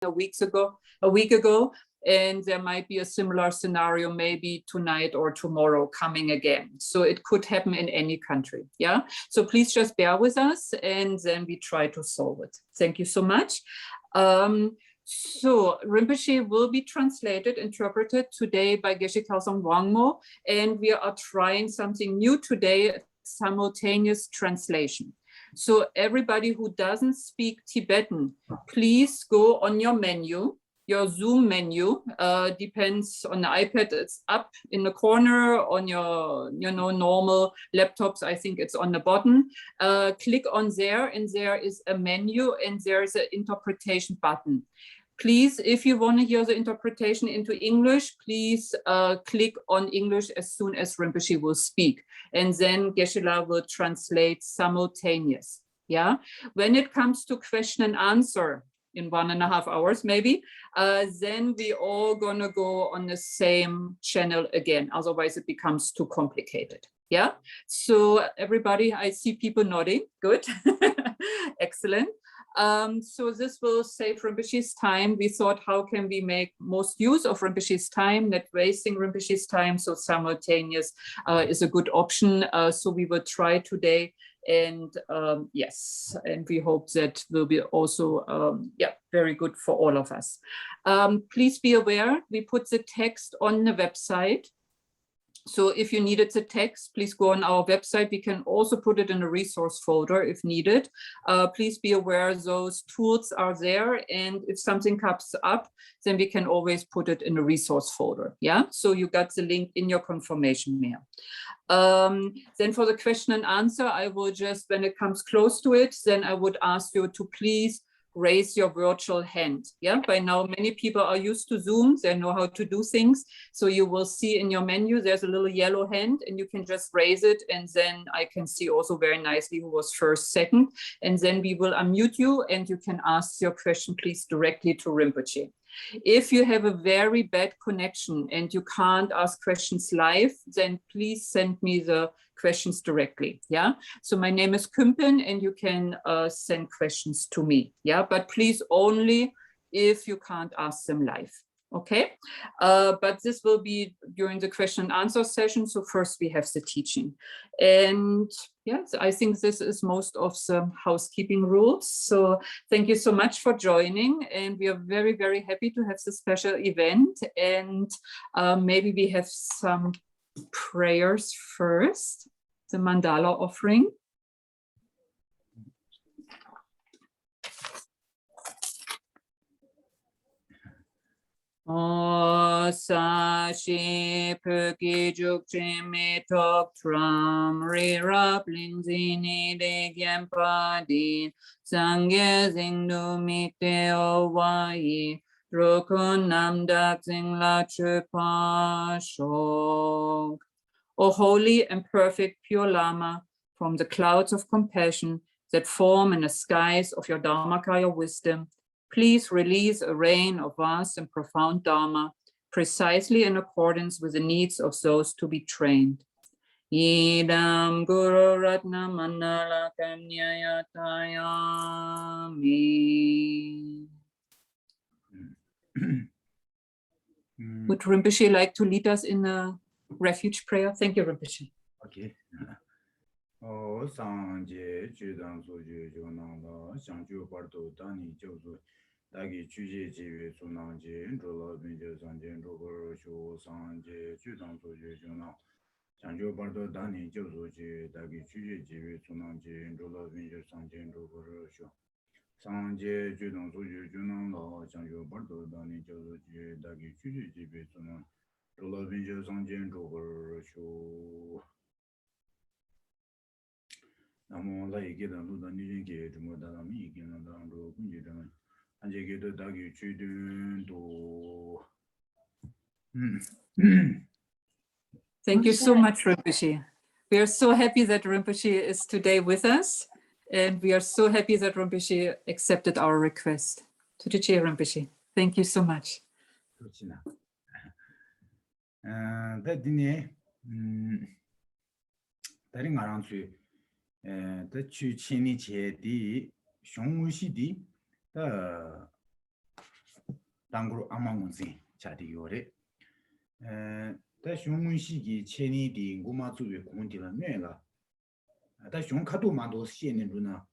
a week ago, and there might be a similar scenario maybe tonight or tomorrow coming again. So it could happen in any country. Yeah. So please just bear with us, and then we try to solve it. Thank you so much. So Rinpoche will be translated, interpreted today by Geshema Kelsang Wangmo, and we are trying something new today, simultaneous translation. So everybody who doesn't speak Tibetan, please go on your menu, your Zoom menu, depends on the iPad, it's up in the corner, on your normal laptops, I think it's on the bottom. Click on there, and there is a menu, and there's an interpretation button. Please, if you want to hear the interpretation into English, please click on English as soon as Rinpoche will speak. And then Geshe-la will translate simultaneous. Yeah. When it comes to question and answer in 1.5 hours, maybe, then we all gonna go on the same channel again. Otherwise, it becomes too complicated. Yeah. So everybody, I see people nodding. Good. Excellent. So this will save Rinpoche's time. We thought, how can we make most use of Rinpoche's time, not wasting Rinpoche's time? So simultaneous is a good option. So we will try today. And yes, and we hope that will be also, yeah, very good for all of us. Please be aware, we put the text on the website. So if you needed the text, please go on our website. We can also put it in a resource folder if needed. Please be aware those tools are there. And if something comes up, then we can always put it in a resource folder. Yeah, so you got the link in your confirmation mail. Then for the question and answer, I will just, when it comes close to it, then I would ask you to please raise your virtual hand. Yeah, by now many people are used to Zoom, they know how to do things. So you will see in your menu, there's a little yellow hand, and you can just raise it. And then I can see also very nicely who was first, second. And then we will unmute you, and you can ask your question, please, directly to Rinpoche. If you have a very bad connection and you can't ask questions live, then please send me the questions directly. Yeah. So my name is Kümpen, and you can send questions to me. Yeah. But please only if you can't ask them live. Okay. But this will be during the question and answer session. So first we have the teaching. And yes, I think this is most of the housekeeping rules. So thank you so much for joining. And we are very, very happy to have this special event. And maybe we have some prayers first, the mandala offering. O sa shi peki juk chimi tok tram ri rap lin zini de gyampa din sangye zingdu mikte o wai rokun nam dak zing la chupa shok. O holy and perfect pure Lama, from the clouds of compassion that form in the skies of your Dharmakaya wisdom, please release a rain of vast and profound Dharma, precisely in accordance with the needs of those to be trained. Idam Guru Ratna Mandala Kanyayatayami. Would Rinpoche like to lead us in a refuge prayer? Thank you, Rinpoche. Okay. O Sanje Judang Suju Junanga, Shangju Parto Dani Josu, Dagi Chuji Jivi Sunanji, Drola Binjo Sanjin Drogo Shu Sanje Judang Suju Junang, Shangju Parto Dani Josu, Dagi Chuji Jivi Sunanji, Drola Binjo Sanjin Drogo Shu Sanje Judang Suju Junanga, Shangju Parto Dani Josu, Dagi Chuji Jivi Sunang, Drola Binjo Sanjin Drogo Shu Namo la yeke dan lu dan ni ke jumo da la mi ke na dan ro kun ji dan anje ke to da ge chu dun do. Thank you so much, Rinpoche. We are so happy that Rinpoche is today with us, and we are so happy that Rinpoche accepted our request. Tutuche Rinpoche, thank you so much. That dine daring around to the chu chini che di shong shi di the 당그로 아망문신 차디요레 다 숑문시기 체니디 고마츠베 공디라 뇌가 다 숑카도 만도 시에는루나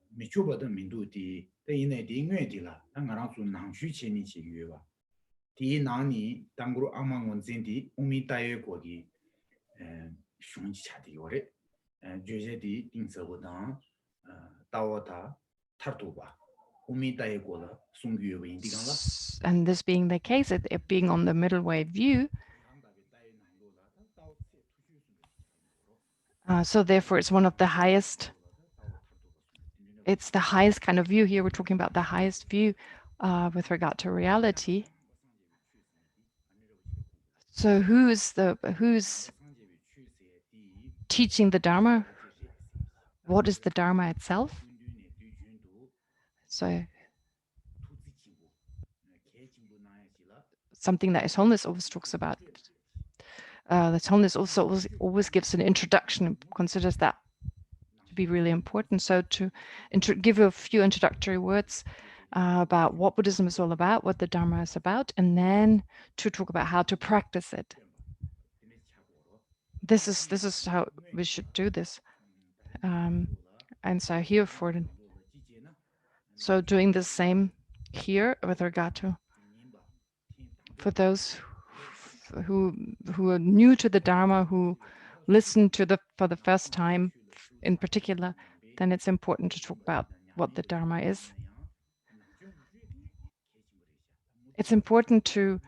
미초바다 민도디 대인의 뇌디라 당가랑 좀 낭슈 체니지 유와 디 나니 당그로 아망문신디 우미타에 고디 숑지 차디요레 주제디 딩서보다 다와다 타르도바 And this being the case, it being on the middle way view, so therefore it's one of the highest, it's the highest kind of view. Here we're talking about the highest view with regard to reality. So who's teaching the Dharma? What is the Dharma itself? So something that His Holiness always talks about. His Holiness also always gives an introduction, considers that to be really important. So to give a few introductory words about what Buddhism is all about, what the Dharma is about, and then to talk about how to practice it. This is how we should do this. And so here so doing the same here with regard to for those who are new to the Dharma, who listen to for the first time in particular, then it's important to talk about what the Dharma is. It's important to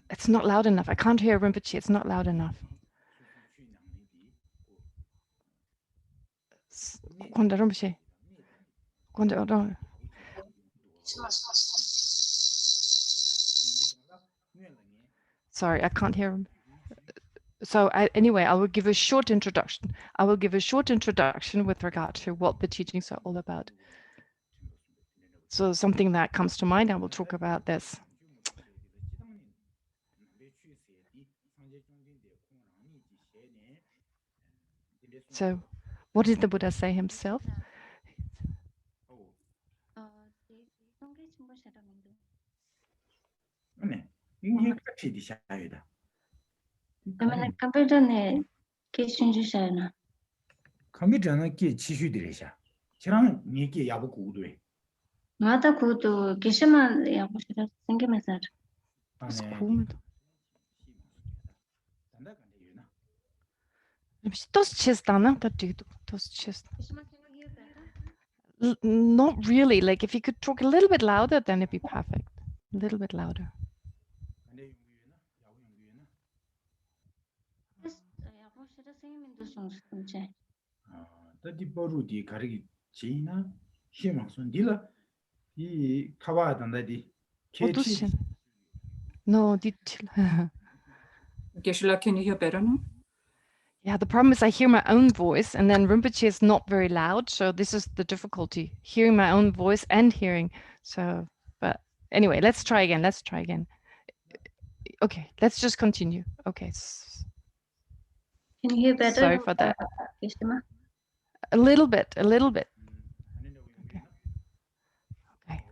it's not loud enough. I can't hear Rinpoche. It's not loud enough. Sorry, I can't hear him. So anyway, I will give a short introduction. I will give a short introduction with regard to what the teachings are all about. So something that comes to mind, I will talk about this. So what did the Buddha say himself? Not really. Like if you could talk a little bit louder, then it'd be perfect. A little bit louder. No, Geshe-la, can you hear better now? Yeah, the problem is I hear my own voice and then Rinpoche is not very loud. So this is the difficulty, hearing my own voice and hearing. So, but anyway, let's try again. Let's try again. Okay, let's just continue. Okay. Can you hear better? Sorry for that. Geshema? A little bit, a little bit. Okay. Okay.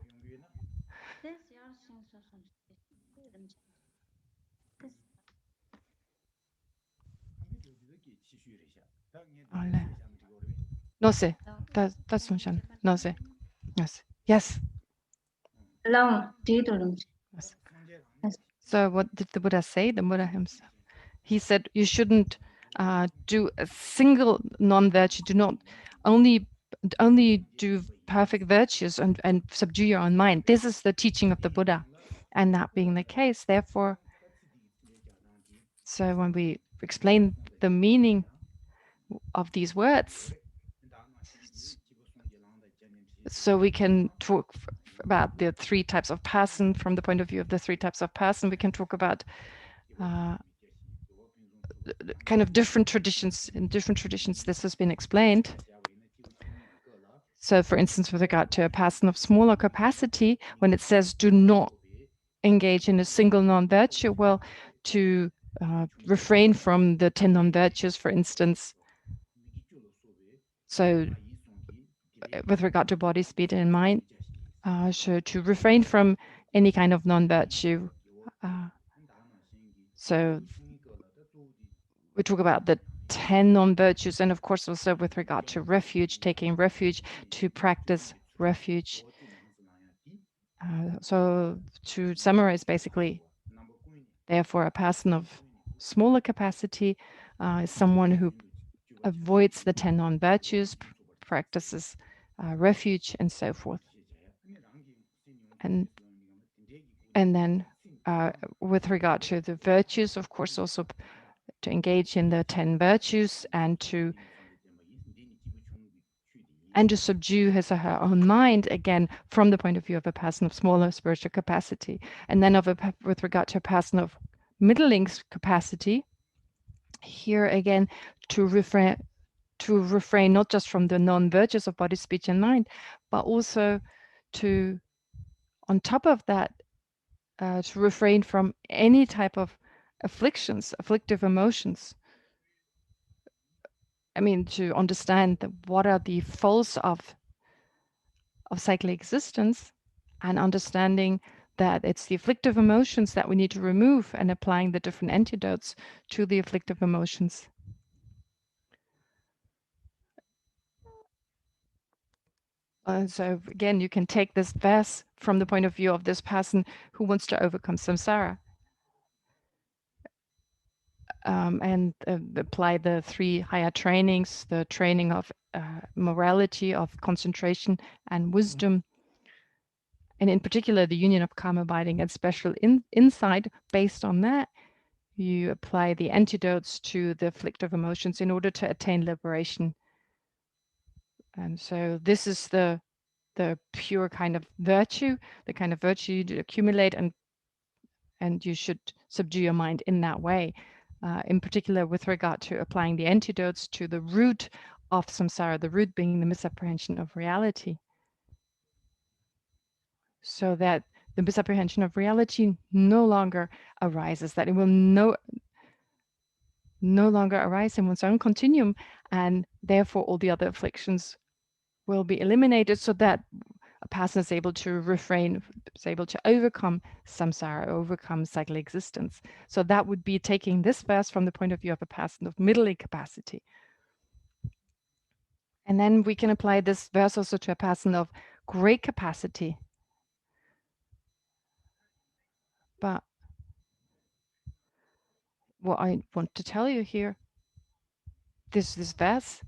No sé. That's no sé. Yes. Yes. So what did the Buddha say? The Buddha himself. He said you shouldn't do a single non-virtue. Do not only do perfect virtues and subdue your own mind. This is the teaching of the Buddha. And that being the case, therefore, so when we explain the meaning of these words, so we can talk about the three types of person from the point of view of the three types of person. We can talk about kind of different traditions. In different traditions, this has been explained. So, for instance, with regard to a person of smaller capacity, when it says do not engage in a single non-virtue, well, to refrain from the 10 non-virtues, for instance. So with regard to body, speech, and mind, so to refrain from any kind of non-virtue. So we talk about the 10 non-virtues, and of course also with regard to refuge, taking refuge, to practice refuge. So to summarize, basically, therefore, a person of smaller capacity is someone who avoids the 10 non-virtues, practices refuge, and so forth. And then with regard to the virtues, of course, also to engage in the 10 virtues and to subdue his or her own mind, again, from the point of view of a person of smaller spiritual capacity. And then with regard to a person of middling capacity, here again, to refrain not just from the non-virtues of body, speech, and mind, but also to, on top of that, to refrain from any type of afflictions, afflictive emotions. I mean, to understand what are the faults of cyclic existence, and understanding that it's the afflictive emotions that we need to remove, and applying the different antidotes to the afflictive emotions. So again, you can take this verse from the point of view of this person who wants to overcome samsara, and apply the 3 higher trainings, the training of morality, of concentration, and wisdom, and in particular the union of calm abiding and special insight. Based on that, you apply the antidotes to the afflictive emotions in order to attain liberation. And so this is the pure kind of virtue, the kind of virtue you accumulate, and you should subdue your mind in that way, in particular with regard to applying the antidotes to the root of samsara, the root being the misapprehension of reality, so that the misapprehension of reality no longer arises, that it will no longer arise in one's own continuum, and therefore all the other afflictions will be eliminated, so that a person is able to refrain, is able to overcome samsara, overcome cyclic existence. So that would be taking this verse from the point of view of a person of middling capacity. And then we can apply this verse also to a person of great capacity. But what I want to tell you here, this verse,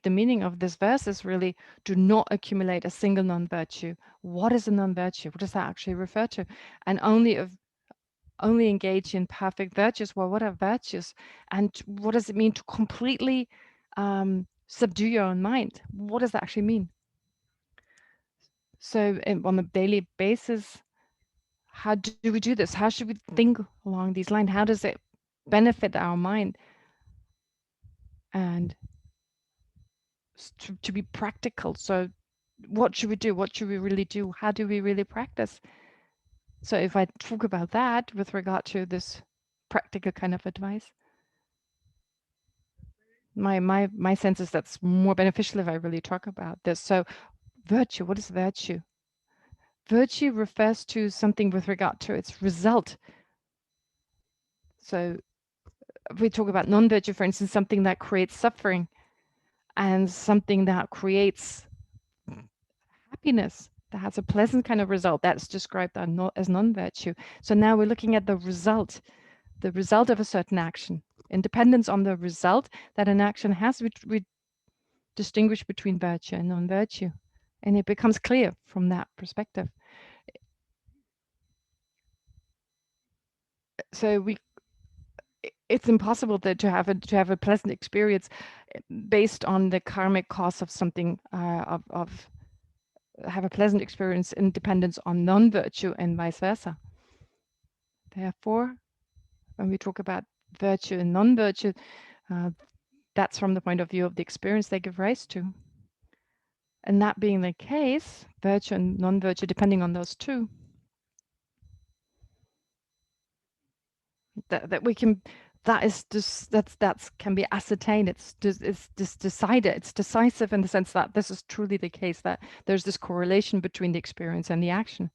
the meaning of this verse is really, do not accumulate a single non-virtue. What is a non-virtue? What does that actually refer to? And only engage in perfect virtues. Well, what are virtues? And what does it mean to completely subdue your own mind? What does that actually mean? So on a daily basis, how do we do this? How should we think along these lines? How does it benefit our mind? And to be practical. So what should we do? What should we really do? How do we really practice? So if I talk about that with regard to this practical kind of advice, my sense is that's more beneficial if I really talk about this. So virtue, what is virtue? Virtue refers to something with regard to its result. So if we talk about non-virtue, for instance, something that creates suffering, and something that creates happiness, that has a pleasant kind of result, that's described as non-virtue. So now we're looking at the result of a certain action. In dependence on the result that an action has, we distinguish between virtue and non-virtue, and it becomes clear from that perspective. So it's impossible to have a pleasant experience based on the karmic cause of something, have a pleasant experience in dependence on non-virtue, and vice versa. Therefore, when we talk about virtue and non-virtue, that's from the point of view of the experience they give rise to. And that being the case, virtue and non-virtue, depending on those two, that we can that is just that's can be ascertained. It's decided. It's decisive in the sense that this is truly the case, that there's this correlation between the experience and the action.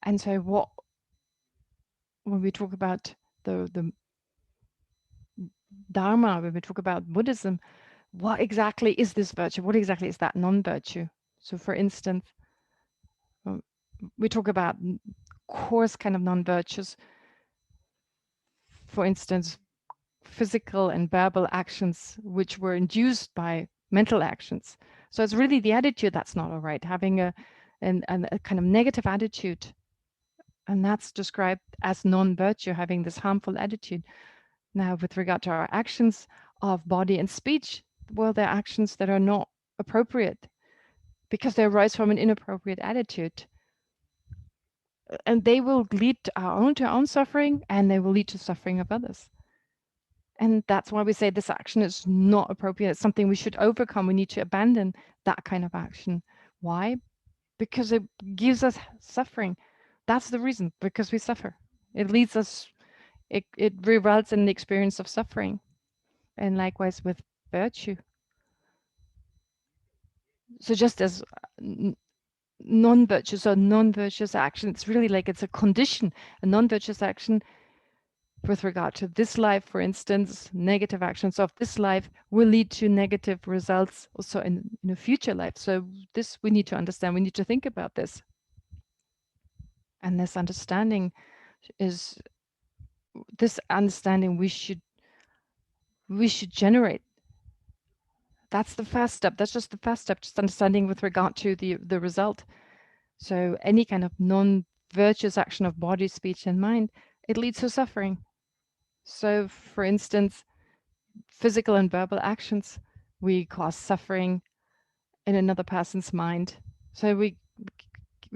And so when we talk about the Dharma, when we talk about Buddhism, what exactly is this virtue? What exactly is that non-virtue? So for instance, we talk about coarse kind of non-virtues. For instance, physical and verbal actions which were induced by mental actions. So it's really the attitude that's not all right, having a kind of negative attitude. And that's described as non-virtue, having this harmful attitude. Now, with regard to our actions of body and speech, well, they're actions that are not appropriate because they arise from an inappropriate attitude. And they will lead to our own suffering, and they will lead to suffering of others. And that's why we say this action is not appropriate. It's something we should overcome. We need to abandon that kind of action. Why? Because it gives us suffering. That's the reason, because we suffer. It leads us, it results in the experience of suffering. And likewise with virtue. So just as non-virtuous or non-virtuous action, it's really like it's a condition. A non-virtuous action with regard to this life, for instance, negative actions of this life will lead to negative results also in a future life. So this we need to understand. We need to think about this. And this understanding we should generate. That's the first step. That's just the first step, just understanding with regard to the result. So any kind of non-virtuous action of body, speech, and mind, it leads to suffering. So for instance, physical and verbal actions, we cause suffering in another person's mind. So we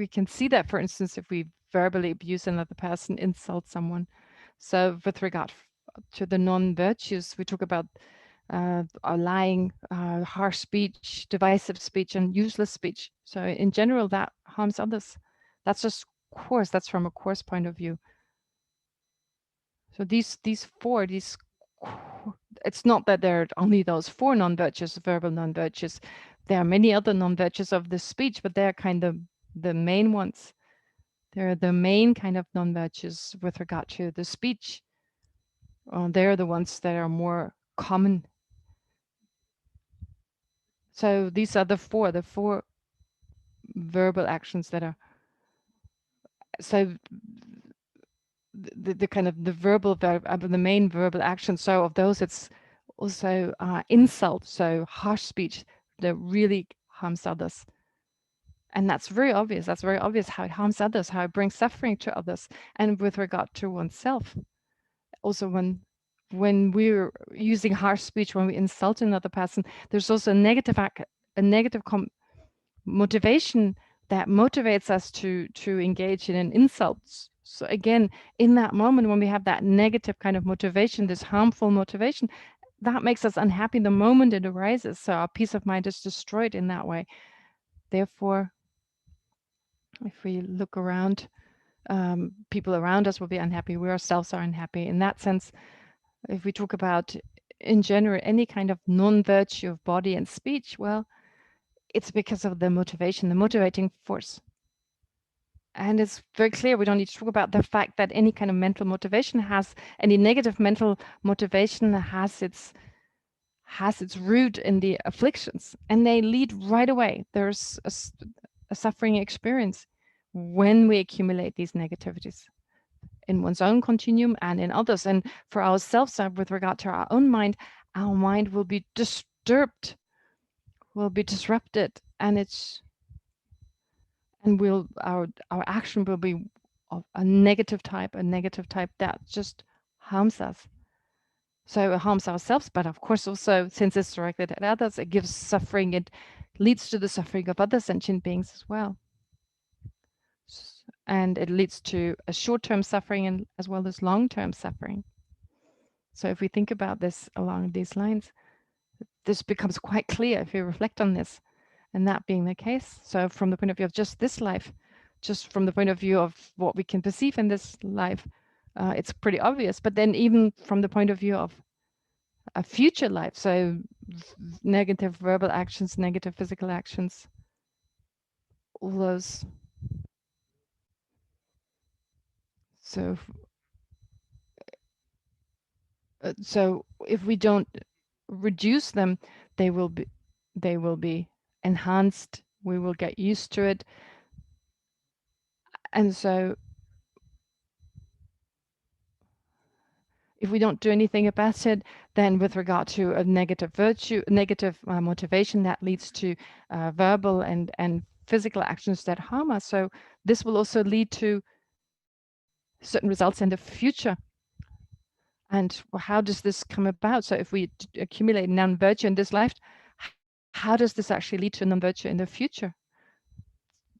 can see that, for instance, if we verbally abuse another person, insult someone. So with regard to the non-virtues, we talk about lying, harsh speech, divisive speech, and useless speech. So in general, that harms others. That's just coarse. That's from a coarse point of view. So these four, it's not that there are only those four non-virtues, verbal non-virtues. There are many other non-virtues of the speech, but they're kind of the main ones. They're the main kind of non-virtues with regard to the speech. They're the ones that are more common. So these are the four verbal actions that are, so the kind of the verbal verb, the main verbal action. So of those, it's also insult, so harsh speech that really harms others. And that's very obvious. That's very obvious how it harms others, how it brings suffering to others. And with regard to oneself, also when we're using harsh speech, when we insult another person, there's also a negative motivation that motivates us to engage in an insult. So again, in that moment when we have that negative kind of motivation, this harmful motivation, that makes us unhappy the moment it arises. So our peace of mind is destroyed in that way. Therefore, if we look around, people around us will be unhappy. We ourselves are unhappy. In that sense, if we talk about, in general, any kind of non-virtue of body and speech, well, it's because of the motivation, the motivating force. And it's very clear we don't need to talk about the fact that any kind of mental motivation any negative mental motivation has its root in the afflictions, and they lead right away. There's a suffering experience when we accumulate these negativities in one's own continuum and in others. And for ourselves, with regard to our own mind, our mind will be disturbed, will be disrupted, and our action will be of a negative type that just harms us. So it harms ourselves, but of course also, since it's directed at others, it gives suffering. It leads to the suffering of other sentient beings as well. And it leads to a short-term suffering and as well as long-term suffering. So if we think about this along these lines, this becomes quite clear if we reflect on this. And that being the case, so from the point of view of just this life, just from the point of view of what we can perceive in this life, it's pretty obvious. But then even from the point of view of a future life, so negative verbal actions, negative physical actions, all those. So so if we don't reduce them, they will be enhanced. We will get used to it. And so if we don't do anything about it, then with regard to a negative virtue, negative motivation, that leads to verbal and physical actions that harm us. So this will also lead to certain results in the future. And how does this come about? So if we accumulate non-virtue in this life, how does this actually lead to non-virtue in the future?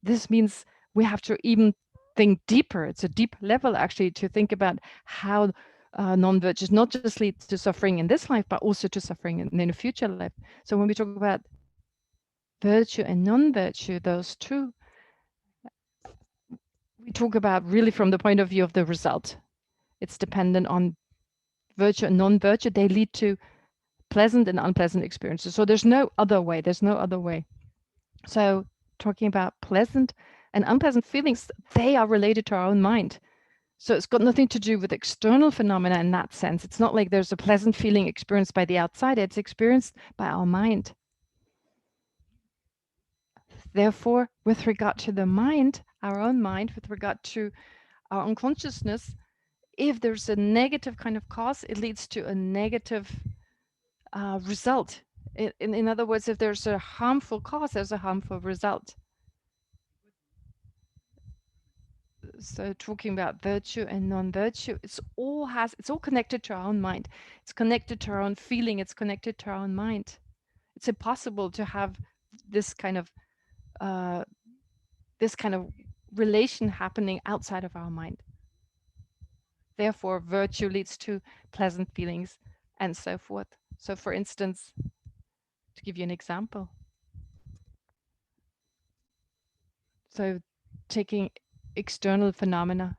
This means we have to even think deeper. It's a deep level actually to think about how non-virtues not just lead to suffering in this life, but also to suffering in a future life. So when we talk about virtue and non-virtue, those two, we talk about really from the point of view of the result. It's dependent on virtue and non-virtue. They lead to pleasant and unpleasant experiences. So there's no other way. There's no other way. So talking about pleasant and unpleasant feelings, they are related to our own mind. So it's got nothing to do with external phenomena in that sense. It's not like there's a pleasant feeling experienced by the outside. It's experienced by our mind. Therefore, with regard to the mind, our own mind, with regard to our own consciousness, if there's a negative kind of cause, it leads to a negative result. In other words, if there's a harmful cause, there's a harmful result. So talking about virtue and non-virtue, it's all connected to our own mind. It's connected to our own feeling. It's connected to our own mind. It's impossible to have this kind of relation happening outside of our mind. Therefore, virtue leads to pleasant feelings and so forth. So for instance, to give you an example, so taking external phenomena,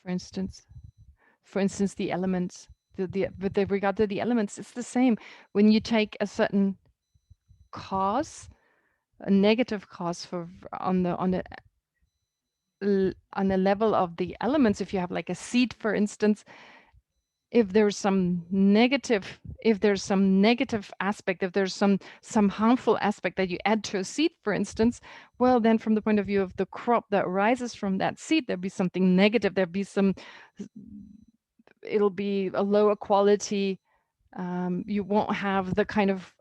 for instance, the elements, with regard to the elements, it's the same. When you take a certain cause, a negative cause on the level of the elements, if you have like a seed, for instance, if there's some negative aspect, if there's some harmful aspect that you add to a seed, for instance, well, then from the point of view of the crop that arises from that seed, there'll be something negative. It'll be a lower quality. You won't have the kind of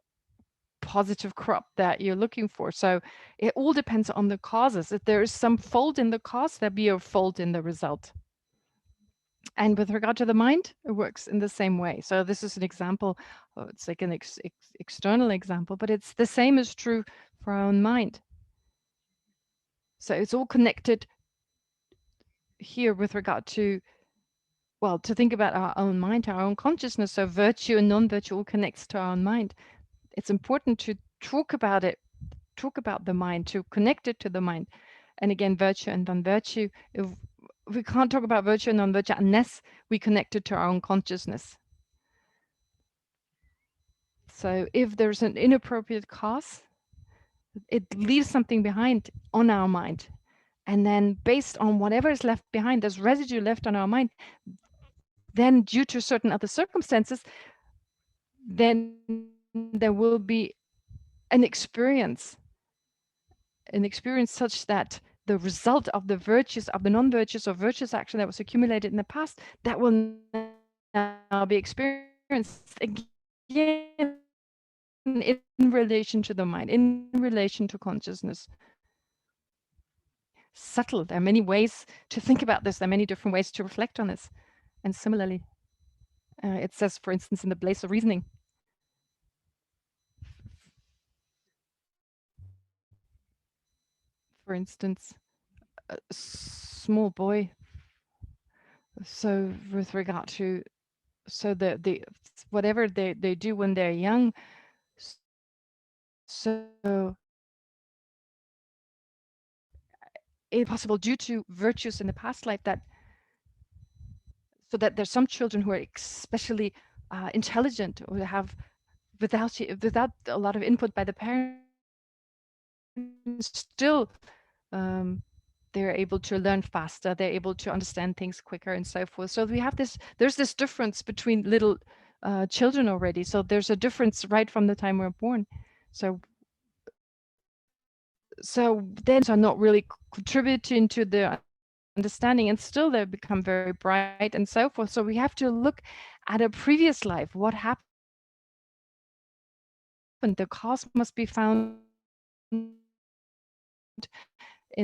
positive crop that you're looking for. So it all depends on the causes. If there is some fault in the cause, there'll be a fault in the result. And with regard to the mind, it works in the same way. So this is an example. It's like an external example, but it's the same is true for our own mind. So it's all connected here with regard to, well, to think about our own mind, our own consciousness. So virtue and non-virtue all connects to our own mind. It's important to talk about it, talk about the mind, to connect it to the mind. And again, virtue and non-virtue, we can't talk about virtue and non-virtue unless we connect it to our own consciousness. So if there's an inappropriate cause, it leaves something behind on our mind. And then based on whatever is left behind, there's residue left on our mind, then due to certain other circumstances, then there will be an experience such that the result of the virtues, of the non-virtues or virtuous action that was accumulated in the past, that will now be experienced again in relation to the mind, in relation to consciousness. Subtle. There are many ways to think about this. There are many different ways to reflect on this. And similarly, it says, for instance, in the place of reasoning, for instance, a small boy, so with regard to, so the whatever they do when they're young, so it's possible due to virtues in the past life that so that there's some children who are especially intelligent or have without a lot of input by the parents, still they're able to learn faster, they're able to understand things quicker and so forth. So we have there's this difference between little children already. So there's a difference right from the time we're born. So then are not really contributing to the understanding, and still they become very bright and so forth. So we have to look at a previous life. What happened? The cause must be found in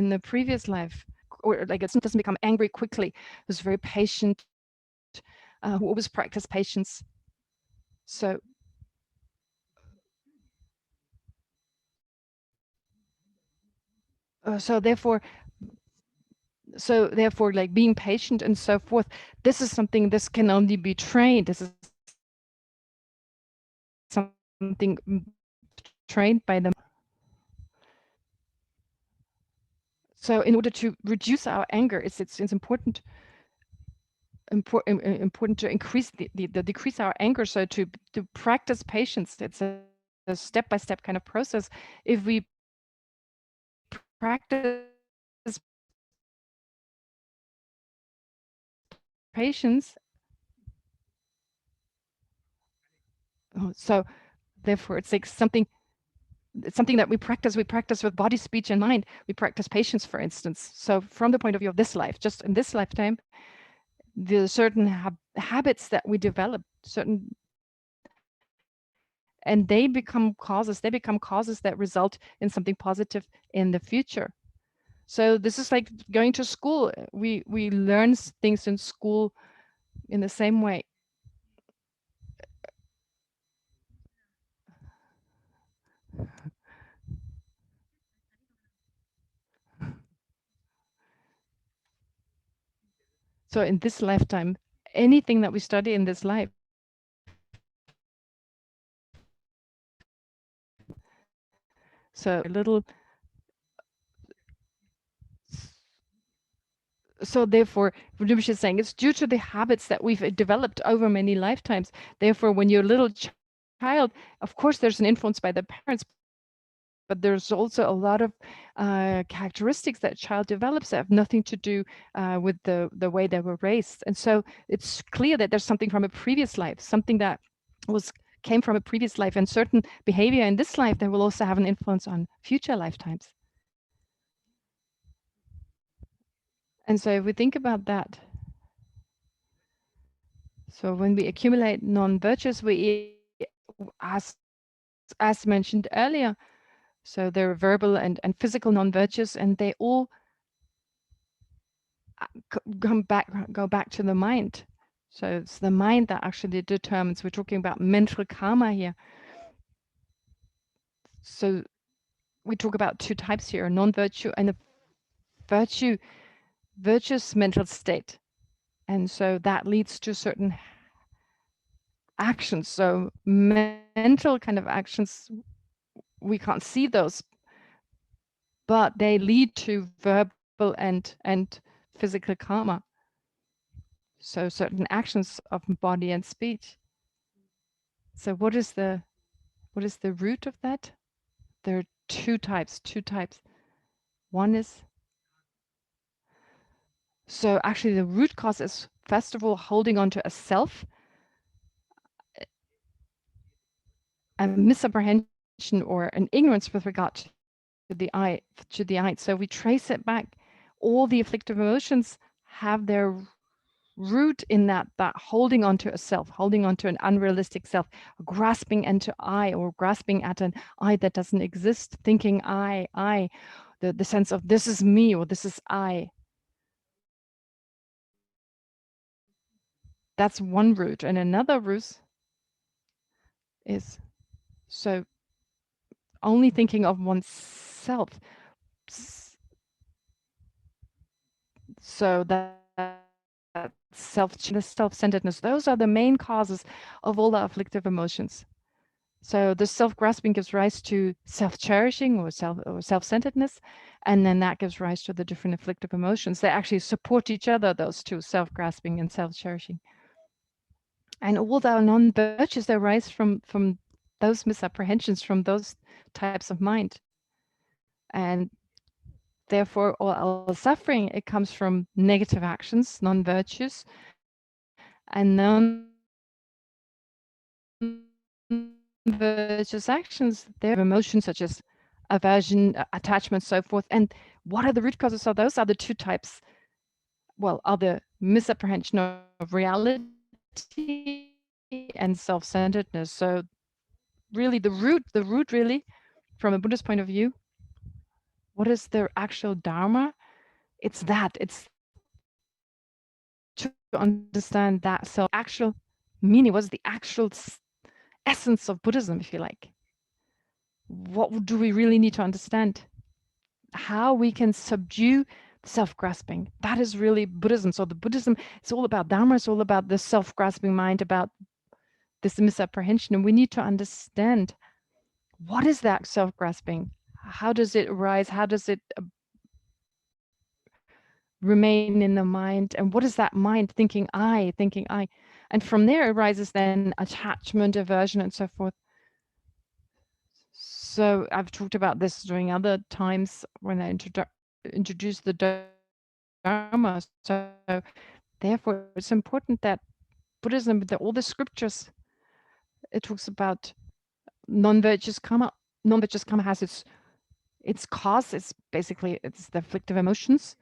the previous life, or like it doesn't become angry quickly, who's very patient, who always practice patience. So therefore, like being patient and so forth, this is something, this can only be trained. This is something trained by them. So in order to reduce our anger, it's important to increase the decrease our anger. So to practice patience, it's a step-by-step kind of process. If we practice patience, so therefore it's like something that we practice with body, speech, and mind. We practice patience, for instance. So from the point of view of this life, just in this lifetime, the certain habits that we develop, and they become causes that result in something positive in the future. So this is like going to school. We learn things in school in the same way. So in this lifetime, anything that we study in this life, so a little, so therefore, Rinpoche is saying it's due to the habits that we've developed over many lifetimes. Therefore, when you're a little child, of course, there's an influence by the parents, but there's also a lot of characteristics that child develops that have nothing to do with the way they were raised. And so it's clear that there's something from a previous life, something that came from a previous life, and certain behavior in this life that will also have an influence on future lifetimes. And so if we think about that, so when we accumulate non-virtues, we, as mentioned earlier, so there are verbal and physical non-virtues, and they all go back to the mind. So it's the mind that actually determines. We're talking about mental karma here. So we talk about two types here: a non-virtue and a virtuous mental state. And so that leads to certain actions. So mental kind of actions, we can't see those, but they lead to verbal and physical karma. So certain actions of body and speech. So what is the root of that? There are two types. One is, so actually the root cause is, first of all, holding on to a self, a misapprehension or an ignorance with regard to the I. So we trace it back. All the afflictive emotions have their root in that holding on to a self, holding on to an unrealistic self, grasping into I, or grasping at an I that doesn't exist, thinking I, the sense of this is me or this is I. That's one root. And another root is, so only thinking of oneself. So that self-centeredness, those are the main causes of all the afflictive emotions. So the self-grasping gives rise to self-cherishing or self-centeredness, and then that gives rise to the different afflictive emotions. They actually support each other, those two, self-grasping and self-cherishing. And all the non-virtues that arise from those misapprehensions, from those types of mind. And therefore, all our suffering, it comes from negative actions, non-virtues, and non-virtuous actions. There are emotions such as aversion, attachment, so forth. And what are the root causes of those? Are the two types, well, are the misapprehension of reality and self-centeredness. So really the root really, from a Buddhist point of view, what is the actual Dharma? It's to understand that actual meaning, what's the actual essence of Buddhism, if you like. What do we really need to understand? How we can subdue self-grasping. That is really Buddhism. So the Buddhism, it's all about Dharma, it's all about the self-grasping mind, about this misapprehension. And we need to understand, what is that self-grasping? How does it arise? How does it remain in the mind? And what is that mind thinking I? And from there arises then attachment, aversion, and so forth. So I've talked about this during other times when I introduced the Dharma. So therefore, it's important that Buddhism, all the scriptures, it talks about non-virtuous karma. Non-virtuous karma has its cause. It's basically the afflictive emotions,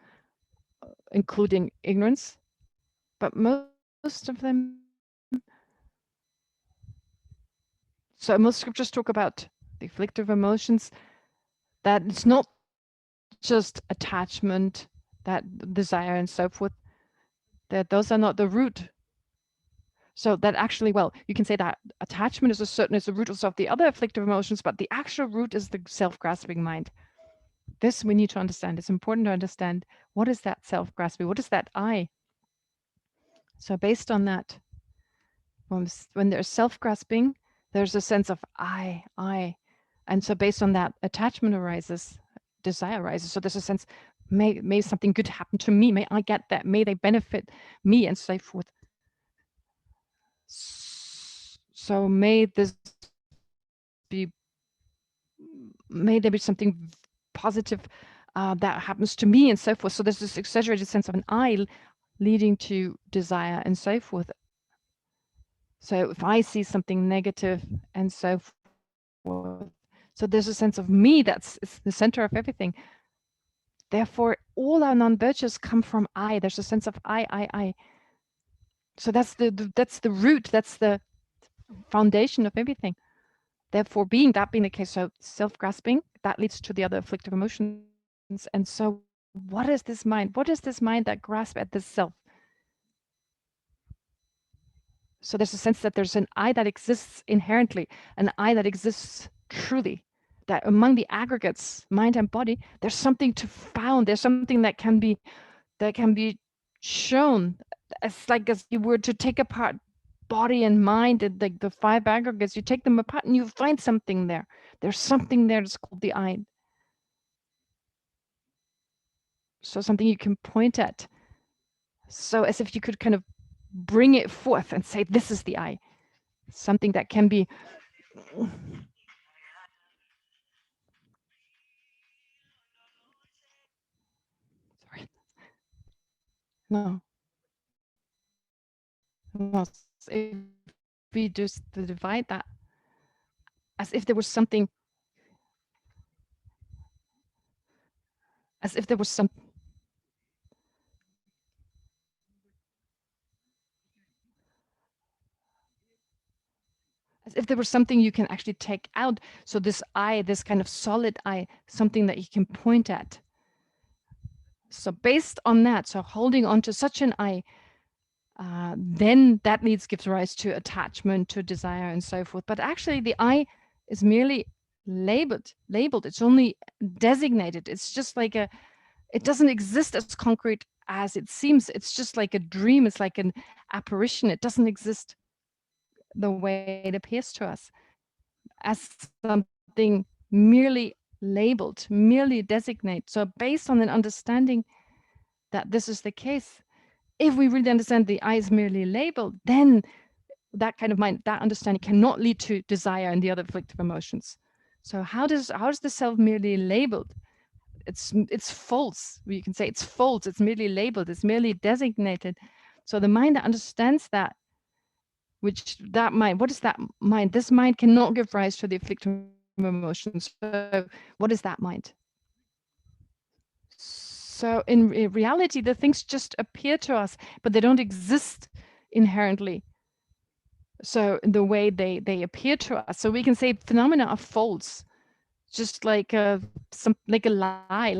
including ignorance. But most of them, so most scriptures talk about the afflictive emotions, that it's not just attachment, that desire and so forth, that those are not the root. So that actually, well, you can say that attachment is the root of the other afflictive emotions, but the actual root is the self-grasping mind. This we need to understand. It's important to understand, what is that self-grasping? What is that I? So based on that, when there's self-grasping, there's a sense of I. And so based on that, attachment arises, desire arises. So there's a sense, may something good happen to me. May I get that. May they benefit me, and so forth. So may there be something positive that happens to me, and so forth. So there's this exaggerated sense of an I leading to desire and so forth. So if I see something negative and so forth, so there's a sense of me it's the center of everything. Therefore, all our non-virtues come from I. There's a sense of I. So that's the root. That's the foundation of everything. Therefore, being the case, so self-grasping, that leads to the other afflictive emotions. And so what is this mind? What is this mind that grasps at this self? So there's a sense that there's an I that exists inherently, an I that exists truly, that among the aggregates, mind and body, there's something to found. There's something that can be shown. As like as you were to take apart body and mind, and the five aggregates, you take them apart and you find something there. There's something there that's called the I. So something you can point at. So as if you could kind of bring it forth and say, this is the I. Something that can be. Sorry. No. If we just divide that as if there was something, as if there was some. As if there was something you can actually take out. So this I, this kind of solid I, something that you can point at. So based on that, so holding on to such an I, then that gives rise to attachment, to desire, and so forth. But actually, the I is merely labeled. It's only designated. It's just like it doesn't exist as concrete as it seems. It's just like a dream. It's like an apparition. It doesn't exist the way it appears to us. as something merely labeled, merely designate. So based on an understanding that this is the case, if we really understand the I is merely labeled, then that kind of mind, that understanding cannot lead to desire and the other afflictive emotions. So how is the self merely labeled? It's false. You can say it's false. It's merely labeled. It's merely designated. So the mind that understands that, that mind, what is that mind? This mind cannot give rise to the afflictive emotions. So what is that mind? So in reality, the things just appear to us, but they don't exist inherently. So in the way they appear to us. So we can say phenomena are false, just like like a lie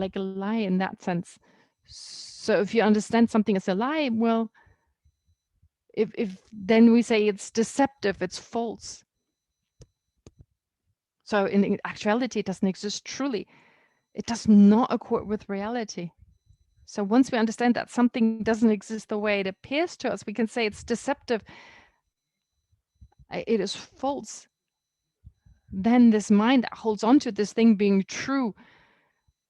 in that sense. So if you understand something as a lie, well, if then we say it's deceptive, it's false. So in actuality, it doesn't exist truly. It does not accord with reality. So once we understand that something doesn't exist the way it appears to us, we can say it's deceptive. It is false. Then this mind that holds on to this thing being true,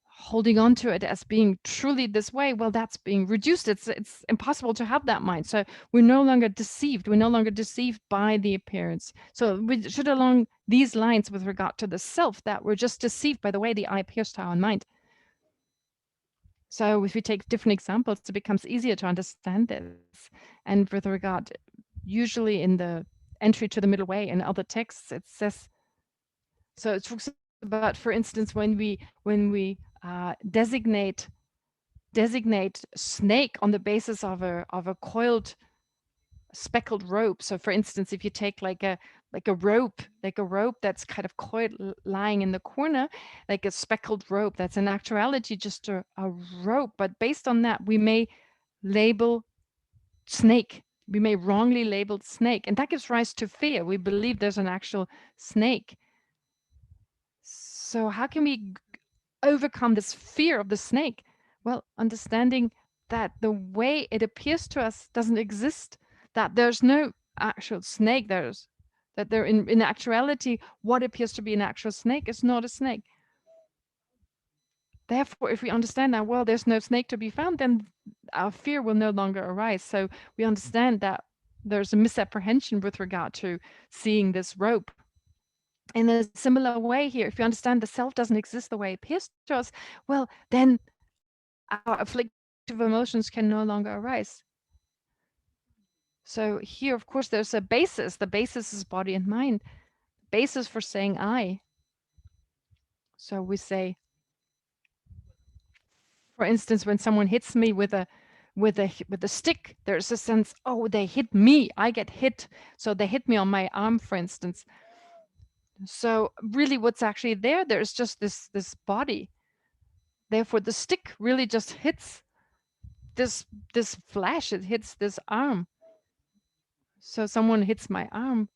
holding on to it as being truly this way, well, that's being reduced. It's impossible to have that mind. So we're no longer deceived. We're no longer deceived by the appearance. So we should along these lines with regard to the self, that we're just deceived by the way the eye appears to our mind. So if we take different examples, it becomes easier to understand this. And with regard, usually in the entry to the middle way in other texts, it says, so it talks about, for instance, when we designate snake on the basis of a coiled speckled rope. So for instance, if you take like a rope that's kind of coiled lying in the corner, like a speckled rope, that's in actuality just a rope. But based on that, we may label snake. We may wrongly label snake, and that gives rise to fear. We believe there's an actual snake. So how can we overcome this fear of the snake? Well, understanding that the way it appears to us doesn't exist, that there's no actual snake, that there in actuality, what appears to be an actual snake is not a snake. Therefore, if we understand that, well, there's no snake to be found, then our fear will no longer arise. So we understand that there's a misapprehension with regard to seeing this rope. In a similar way here, if you understand the self doesn't exist the way it appears to us, well, then our afflictive emotions can no longer arise. So here, of course, there's a basis. The basis is body and mind. Basis for saying I. So we say, for instance, when someone hits me with a stick, there's a sense, oh, they hit me. I get hit. So they hit me on my arm, for instance. So really, what's actually there? There's just this body. Therefore, the stick really just hits this flesh. It hits this arm. So someone hits my arm,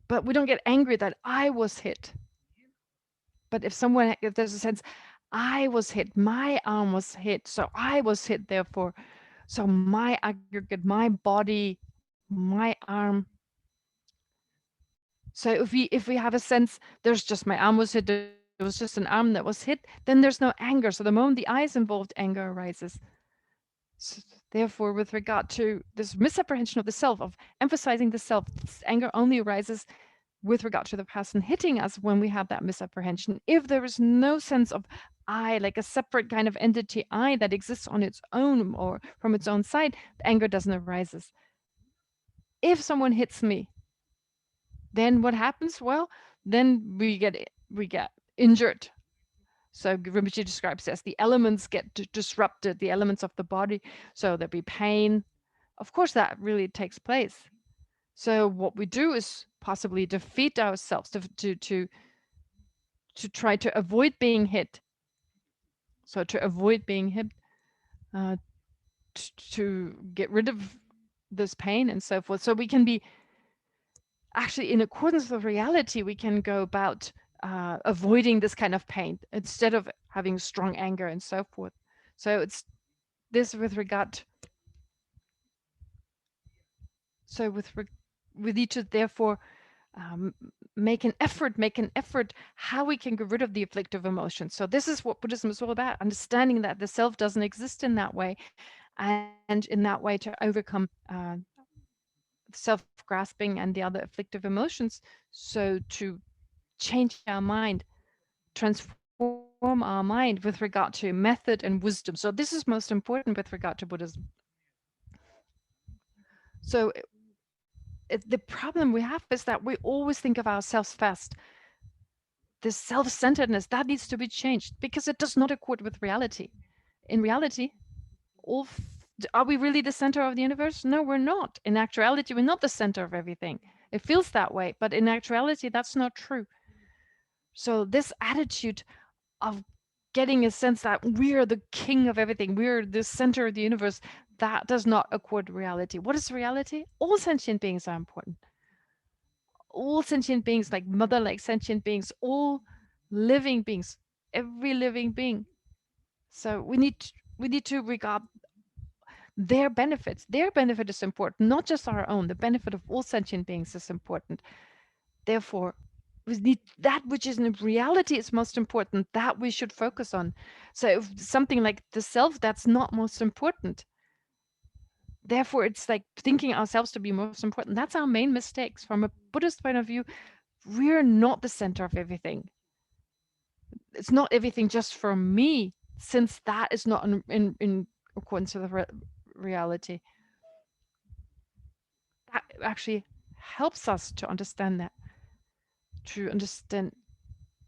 but we don't get angry that I was hit. But if there's a sense, I was hit, my arm was hit, so I was hit, therefore, so my aggregate, my body, my arm. So if we have a sense, there's just my arm was hit, it was just an arm that was hit, then there's no anger. So the moment the I is involved, anger arises. So therefore, with regard to this misapprehension of the self, of emphasizing the self, anger only arises with regard to the person hitting us when we have that misapprehension. If there is no sense of I, like a separate kind of entity I that exists on its own or from its own side, anger doesn't arise. If someone hits me, then what happens? Well, then we get injured. So Rinpoche describes it as the elements get disrupted, the elements of the body. So there'll be pain. Of course, that really takes place. So what we do is possibly defeat ourselves to try to avoid being hit. So to avoid being hit, to get rid of this pain and so forth. So we can be actually in accordance with reality, we can go about avoiding this kind of pain instead of having strong anger and so forth. So it's this with regard. So we need to therefore make an effort how we can get rid of the afflictive emotions. So this is what Buddhism is all about, understanding that the self doesn't exist in that way, and in that way to overcome self-grasping and the other afflictive emotions. So to change our mind, transform our mind with regard to method and wisdom. So this is most important with regard to Buddhism. So the problem we have is that we always think of ourselves first. This self-centeredness, that needs to be changed because it does not accord with reality. In reality, are we really the center of the universe? No, we're not. In actuality, we're not the center of everything. It feels that way, but in actuality, that's not true. So this attitude of getting a sense that we're the king of everything, we're the center of the universe, that does not accord reality. What is reality? All sentient beings are important. All sentient beings, like mother-like sentient beings, all living beings, every living being. So we need to regard their benefits. Their benefit is important, not just our own. The benefit of all sentient beings is important. Therefore, we need that which is in reality is most important, that we should focus on. So if something like the self, that's not most important. Therefore, it's like thinking ourselves to be most important. That's our main mistakes. From a Buddhist point of view, we're not the center of everything. It's not everything just for me, since that is not in accordance with the reality. That actually helps us to understand that.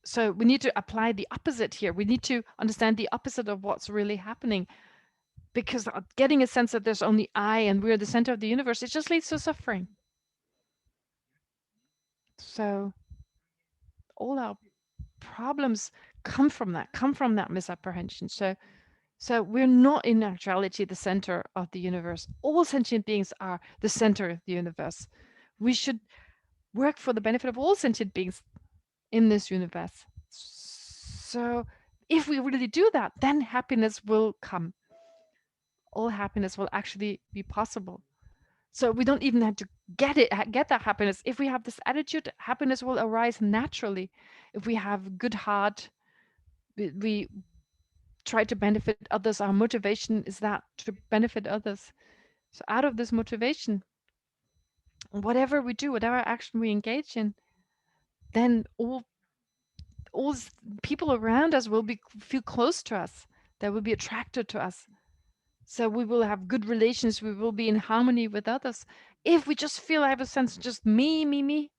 So we need to apply the opposite here. We need to understand the opposite of what's really happening, because getting a sense that there's only I and we're the center of the universe, it just leads to suffering. So all our problems come from that misapprehension. So we're not in actuality the center of the universe. All sentient beings are the center of the universe. We should work for the benefit of all sentient beings in this universe. So if we really do that, then happiness will come. All happiness will actually be possible. So we don't even have to get that happiness. If we have this attitude, happiness will arise naturally. If we have good heart, we try to benefit others. Our motivation is that to benefit others. So out of this motivation, whatever we do, whatever action we engage in, then all people around us will feel close to us. They will be attracted to us. So we will have good relations. We will be in harmony with others. If we just feel I have a sense of just me,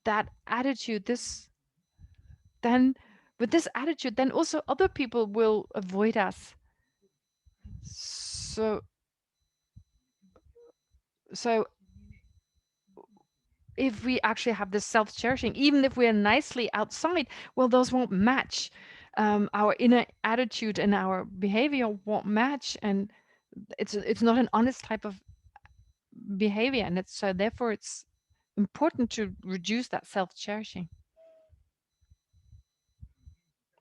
that attitude, then with this attitude, then also other people will avoid us. So if we actually have this self-cherishing, even if we're nicely outside, well, those won't match. Our inner attitude and our behavior won't match, and it's not an honest type of behavior, and therefore it's important to reduce that self-cherishing.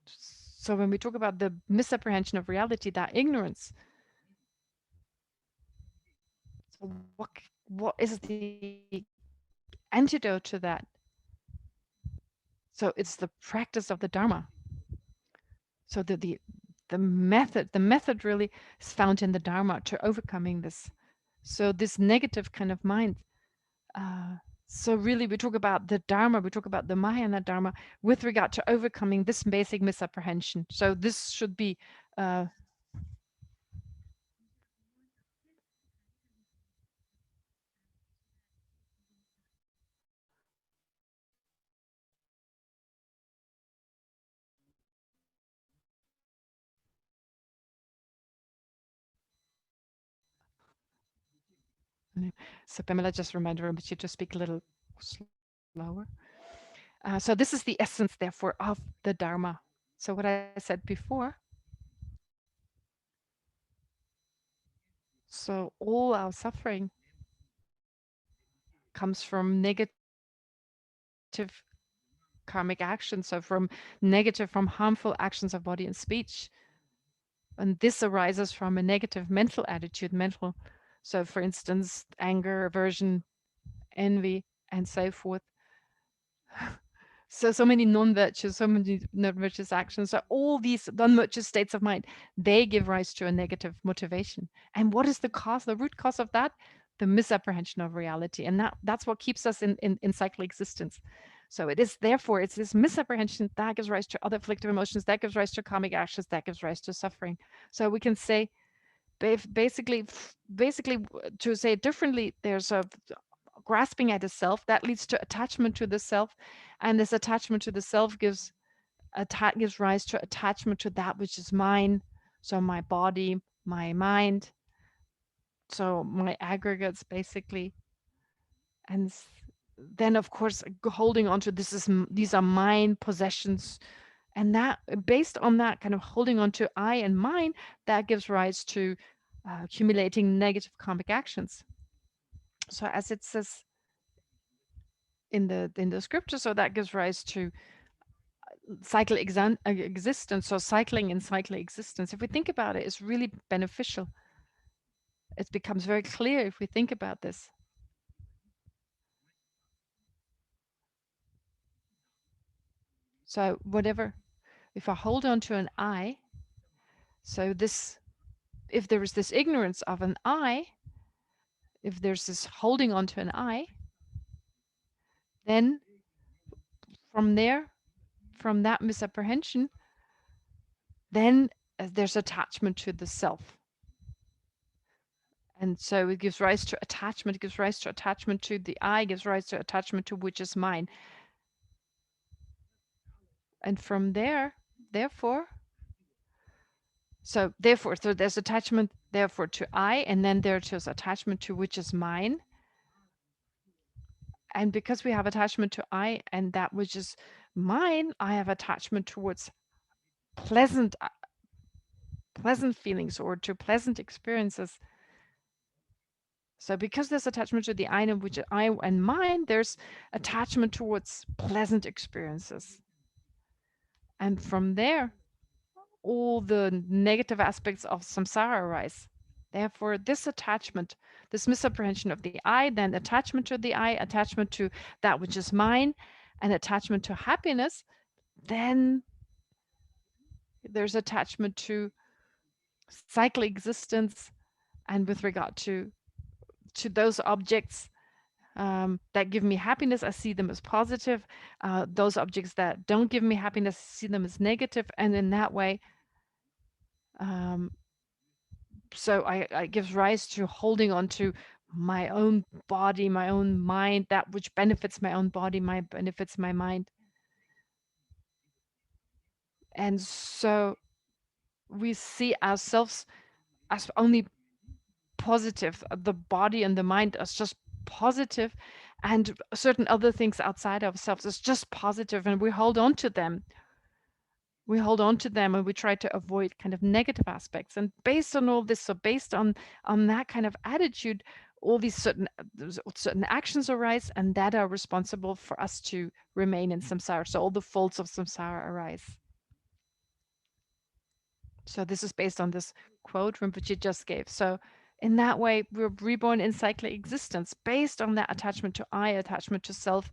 So when we talk about the misapprehension of reality, that ignorance, so what is the antidote to that? So it's the practice of the Dharma. So the method really is found in the Dharma to overcoming this. So this negative kind of mind. So really, we talk about the Dharma, we talk about the Mahayana Dharma with regard to overcoming this basic misapprehension. So this should be so Pamela just reminded Rinpoche to speak a little slower. So this is the essence, therefore, of the Dharma. So what I said before, so all our suffering comes from negative karmic actions, so from harmful actions of body and speech. And this arises from a negative mental attitude, so for instance, anger, aversion, envy, and so forth. So many non-virtuous, so many non-virtuous actions. So all these non-virtuous states of mind, they give rise to a negative motivation. And what is the cause, the root cause of that? The misapprehension of reality. And that's what keeps us in cyclic existence. So it is, therefore, it's this misapprehension that gives rise to other afflictive emotions, that gives rise to karmic actions, that gives rise to suffering. So we can say, basically, to say it differently, there's a grasping at a self that leads to attachment to the self, and this attachment to the self gives rise to attachment to that which is mine. So my body, my mind, so my aggregates basically, and then of course holding on to these are mine possessions, and that based on that kind of holding on to I and mine, that gives rise to accumulating negative karmic actions. So as it says in the scripture, so that gives rise to cyclic existence. So cycling in cyclic existence, if we think about it, is really beneficial. It becomes very clear if we think about this. So whatever, if I hold on to an I, so this, if there is this ignorance of an I, if there's this holding on to an I, then from there, from that misapprehension, then there's attachment to the self. And so it gives rise to attachment, it gives rise to attachment to the I, gives rise to attachment to which is mine. And from there, therefore, so there's attachment, therefore, to I, and then there's attachment to which is mine. And because we have attachment to I and that which is mine, I have attachment towards pleasant feelings or to pleasant experiences. So because there's attachment to the I and which I and mine, there's attachment towards pleasant experiences. And from there, all the negative aspects of samsara arise. Therefore, this attachment, this misapprehension of the I, then attachment to the I, attachment to that which is mine, and attachment to happiness, then there's attachment to cyclic existence, and with regard to those objects that give me happiness, I see them as positive. Those objects that don't give me happiness, I see them as negative, and in that way, so I gives rise to holding on to my own body, my own mind, that which benefits my own body, benefits my mind. And so we see ourselves as only positive, the body and the mind as just positive, and certain other things outside ourselves is just positive, and we hold on to them. We hold on to them and we try to avoid kind of negative aspects. And based on all this, so based on that kind of attitude, all these certain actions arise, and that are responsible for us to remain in samsara. So all the faults of samsara arise. So this is based on this quote Rinpoche just gave. So in that way, we're reborn in cyclic existence based on that attachment to I, attachment to self,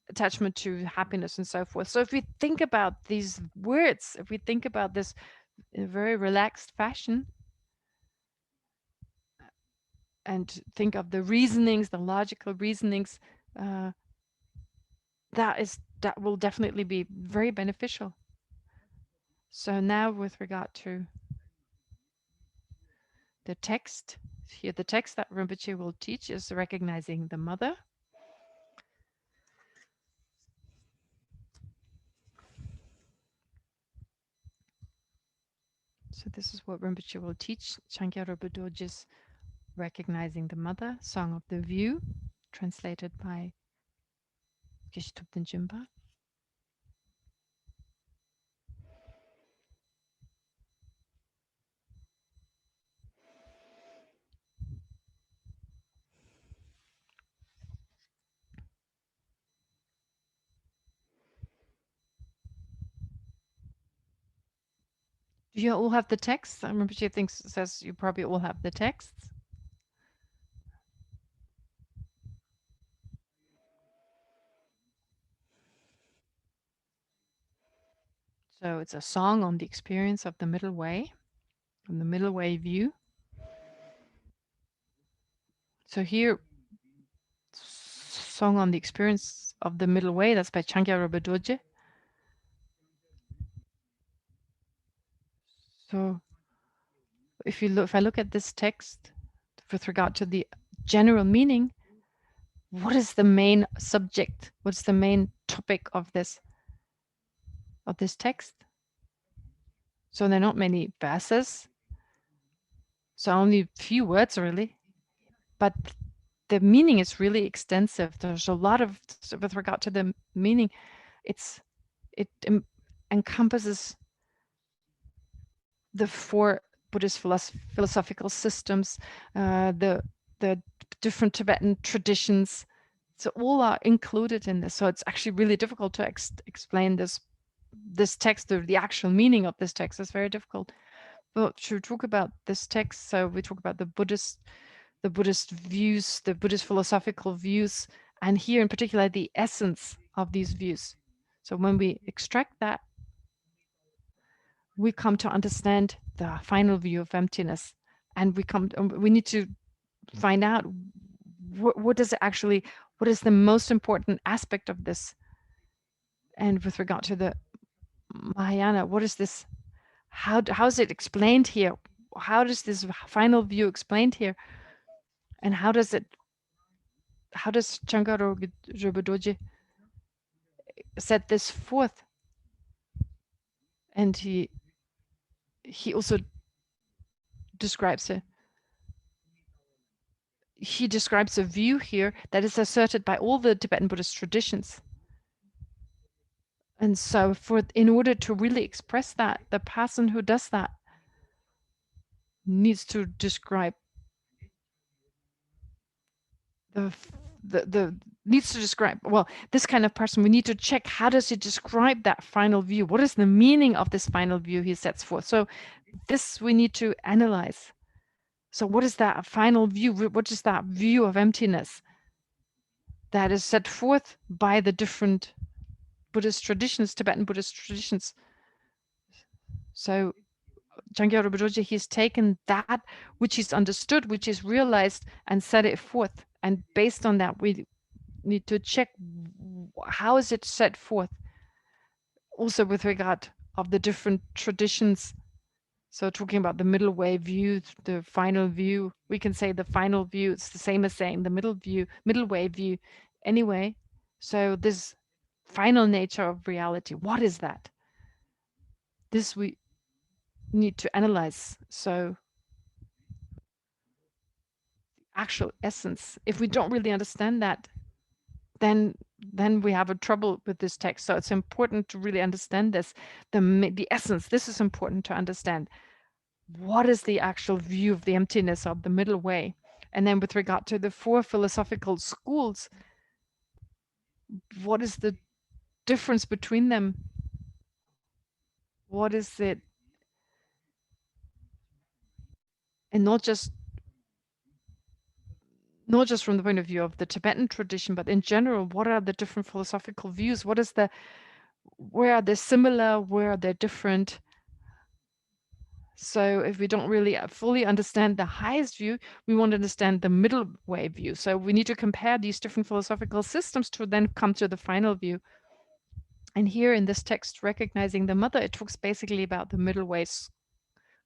attachment to happiness, and so forth. So if we think about these words, if we think about this in a very relaxed fashion, and think of the reasonings, the logical reasonings, that will definitely be very beneficial. So now with regard to the text, here the text that Rinpoche will teach is recognizing the mother. So this is what Rinpoche will teach, Changkya Rölpai Dorjé's Recognizing the Mother, Song of the View, translated by Geshe Thupten Jinpa. Do you all have the text? Rinpoche says you probably all have the texts. So it's a song on the experience of the middle way, from the middle way view. So here, song on the experience of the middle way, that's by Changkya Rölpai Dorjé. So if I look at this text with regard to the general meaning, what is the main subject? What's the main topic of this text? So there are not many verses, so only a few words really, but the meaning is really extensive. There's a lot of, with regard to the meaning, it encompasses the four Buddhist philosophical systems, the different Tibetan traditions. So all are included in this. So it's actually really difficult to explain this text, the actual meaning of this text is very difficult. But to talk about this text, so we talk about the Buddhist views, the Buddhist philosophical views, and here in particular the essence of these views. So when we extract that, we come to understand the final view of emptiness, and we need to find out what is the most important aspect of this. And with regard to the Mahayana, what is this? How is it explained here? How does this final view explained here? And how does Changkya Rölpai Dorjé set this forth? And he also describes a view here that is asserted by all the Tibetan Buddhist traditions. And so in order to really express that, the person who does that needs to describe this kind of person. We need to check, how does he describe that final view? What is the meaning of this final view he sets forth? So this we need to analyze. So what is that final view? What is that view of emptiness that is set forth by the different Buddhist traditions, Tibetan Buddhist traditions? So Changkya Rölpai Dorjé, he's taken that which is understood, which is realized, and set it forth. And based on that, we need to check how is it set forth, also with regard of the different traditions. So talking about the middle way view, the final view, we can say the final view, it's the same as saying the middle way view anyway. So this final nature of reality, what is that? This we need to analyze. So actual essence, if we don't really understand that, then we have a trouble with this text. So it's important to really understand this, the essence. This is important to understand. What is the actual view of the emptiness of the middle way? And then with regard to the four philosophical schools, what is the difference between them? What is it? And not just from the point of view of the Tibetan tradition, but in general, what are the different philosophical views? Where are they similar? Where are they different? So if we don't really fully understand the highest view, we want to understand the middle way view. So we need to compare these different philosophical systems to then come to the final view. And here in this text, Recognizing the Mother, it talks basically about the middle ways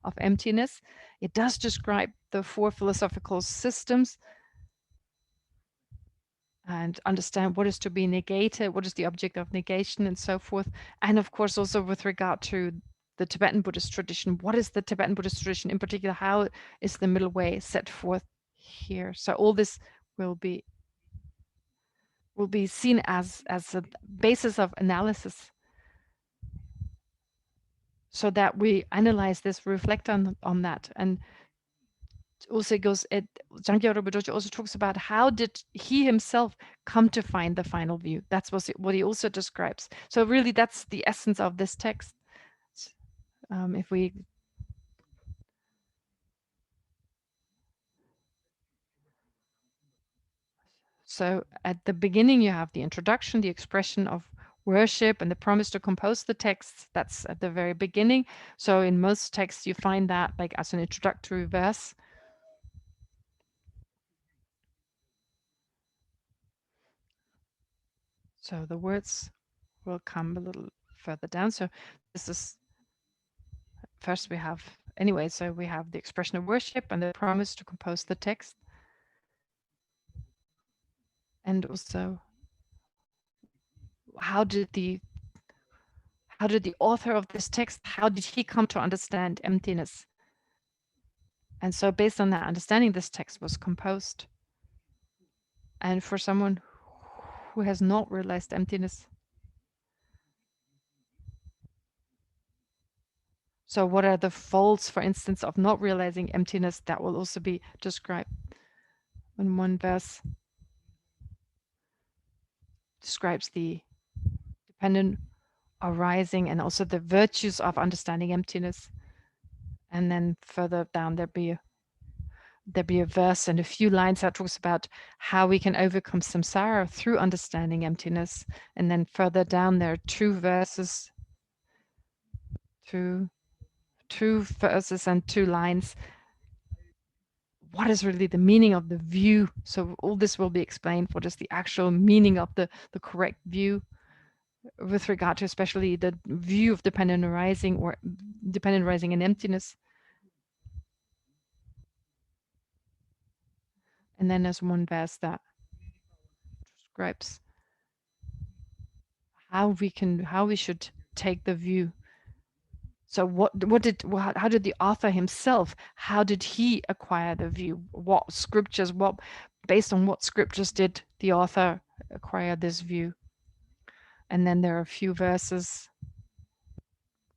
of emptiness. It does describe the four philosophical systems and understand what is to be negated, what is the object of negation, and so forth. And of course, also with regard to the Tibetan Buddhist tradition, what is the Tibetan Buddhist tradition in particular? How is the middle way set forth here? So all this will be seen as a basis of analysis, so that we analyze this, reflect on that. And also Changkya Rölpai Dorjé also talks about how did he himself come to find the final view. That's what he also describes. So really, that's the essence of this text. So at the beginning, you have the introduction, the expression of worship and the promise to compose the texts. That's at the very beginning. So in most texts, you find that like as an introductory verse. So the words will come a little further down. So this is first we have, anyway, so we have the expression of worship and the promise to compose the text. And also, how did the author of this text, how did he come to understand emptiness? And so based on that understanding, this text was composed. And for someone who has not realized emptiness, so what are the faults, for instance, of not realizing emptiness? That will also be described in one verse. Describes the dependent arising and also the virtues of understanding emptiness. And then further down there'd be a verse and a few lines that talks about how we can overcome samsara through understanding emptiness. And then further down there are two verses and 2 lines. What is really the meaning of the view? So all this will be explained. What is the actual meaning of the correct view with regard to especially the view of dependent arising or dependent arising in emptiness. And then there's one verse that describes how we should take the view. So how did the author himself, how did he acquire the view? What scriptures, based on what scriptures did the author acquire this view? And then there are a few verses,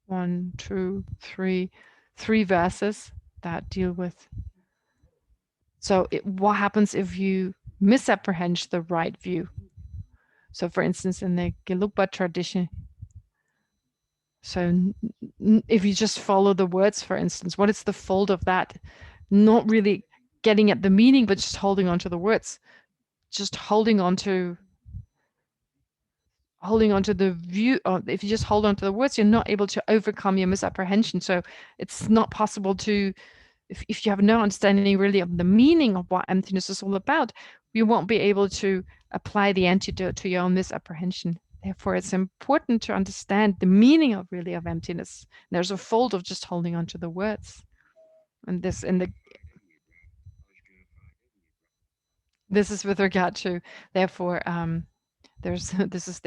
1, 2, 3 verses that deal with. So what happens if you misapprehend the right view? So for instance, in the Gelugpa tradition, so if you just follow the words, for instance, what is the fault of that? Not really getting at the meaning, but just holding on to the words, just holding on to the view. Or if you just hold on to the words, you're not able to overcome your misapprehension. So it's not possible to, if you have no understanding really of the meaning of what emptiness is all about, you won't be able to apply the antidote to your own misapprehension. Therefore, it's important to understand the meaning of emptiness. There's a fault of just holding on to the words. And this is with regard to, therefore, there's this,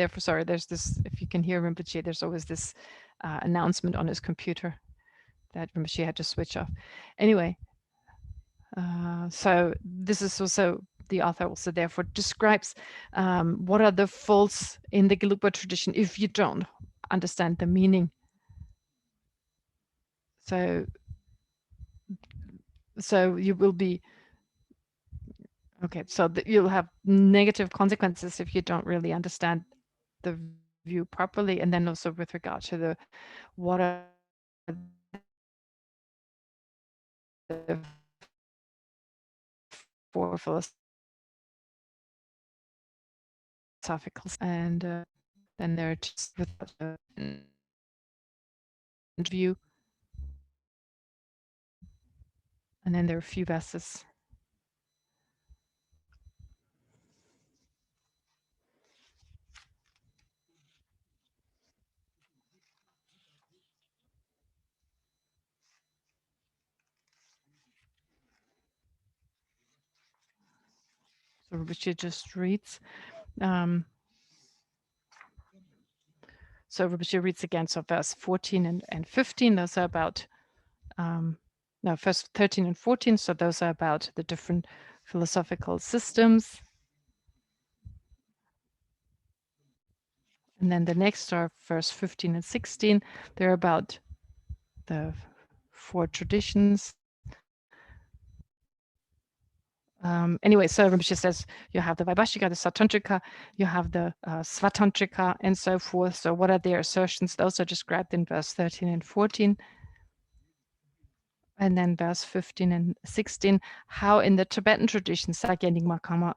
if you can hear Rinpoche, there's always this announcement on his computer that Rinpoche had to switch off. Anyway, so this is also, the author also therefore describes what are the faults in the Gelugpa tradition if you don't understand the meaning. So you will be, okay, so you'll have negative consequences if you don't really understand the view properly. And then also with regard to what are the 4 philosophical, and then there are just with the view, and then there are a few verses. So Rinpoche just reads. So Rinpoche reads again, so verse 14 and 15, those are about, no, verse 13 and 14, so those are about the different philosophical systems. And then the next are verse 15 and 16, they're about the 4 traditions. Anyway, so Rinpoche says you have the Vaibhashika, the Satantrika, you have the Svatantrika, and so forth. So what are their assertions? Those are described in verse 13 and 14. And then verse 15 and 16, how in the Tibetan tradition, Sakya Nyingma Kama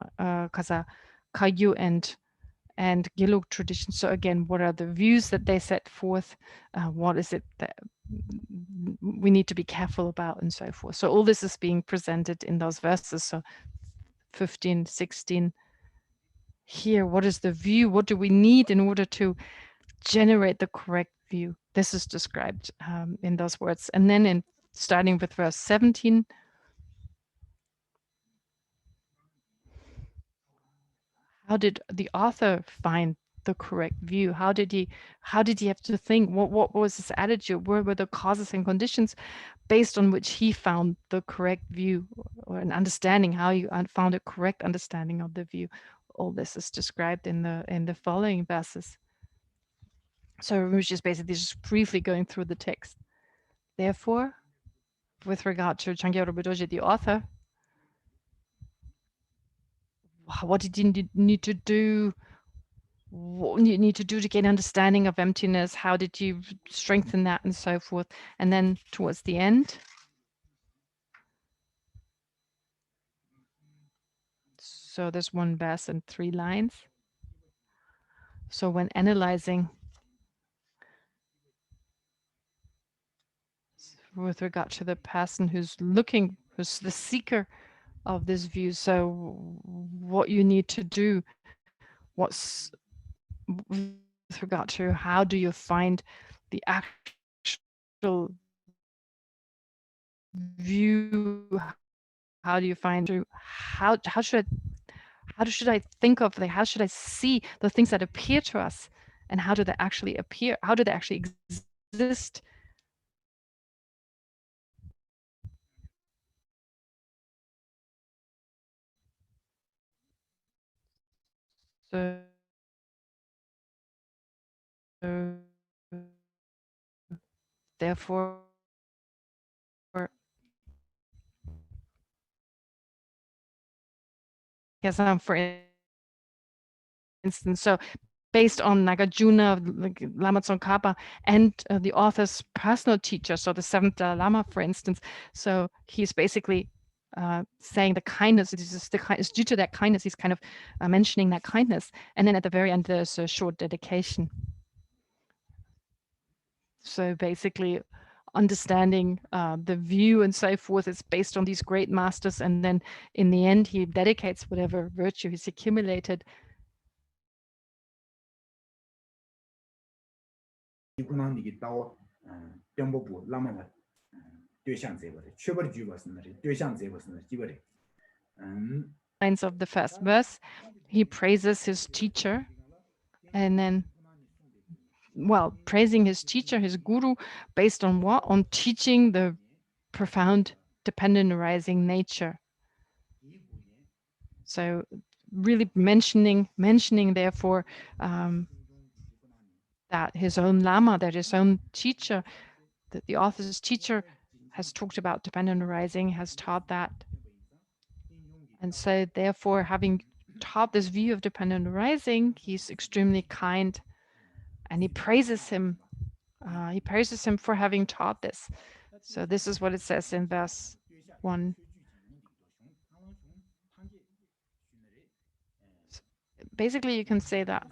Kasa Kayu and and Gelug tradition. So again, what are the views that they set forth? What is it that we need to be careful about, and so forth. So all this is being presented in those verses. So 15, 16. Here, what is the view? What do we need in order to generate the correct view? This is described in those words. And then in starting with verse 17, how did the author find the correct view? How did he have to think? What was his attitude? Where were the causes and conditions based on which he found the correct view, or an understanding, how you found a correct understanding of the view? All this is described in the following verses. So we're just basically just briefly going through the text. Therefore, with regard to Changkya Rölpai Dorjé, the author, what did you need to do? What you need to do to gain understanding of emptiness? How did you strengthen that, and so forth? And then towards the end, so there's one verse and 3 lines. So when analyzing with regard to the person who's looking, who's the seeker of this view, so what you need to do, what's with regard to how do you find the actual view, how do you find through, how should I think of the, how should I see the things that appear to us, and how do they actually appear, how do they actually exist? So therefore, for instance, so based on Nagarjuna, like Lama Tsongkhapa, and the author's personal teacher, so the 7th Dalai Lama, for instance. So he's basically saying the kindness, it's due to that kindness, he's kind of mentioning that kindness. And then at the very end, there's a short dedication. So basically, understanding the view and so forth is based on these great masters. And then in the end, he dedicates whatever virtue he's accumulated. Lines of the first verse, he praises his teacher, and then, well, praising his teacher, his guru, based on what? On teaching the profound dependent arising nature. So really mentioning therefore that his own Lama, that his own teacher, that the author's teacher has talked about dependent arising, has taught that. And so therefore, having taught this view of dependent arising, he's extremely kind, and he praises him. He praises him for having taught this. So this is what it says in verse 1. Basically, you can say that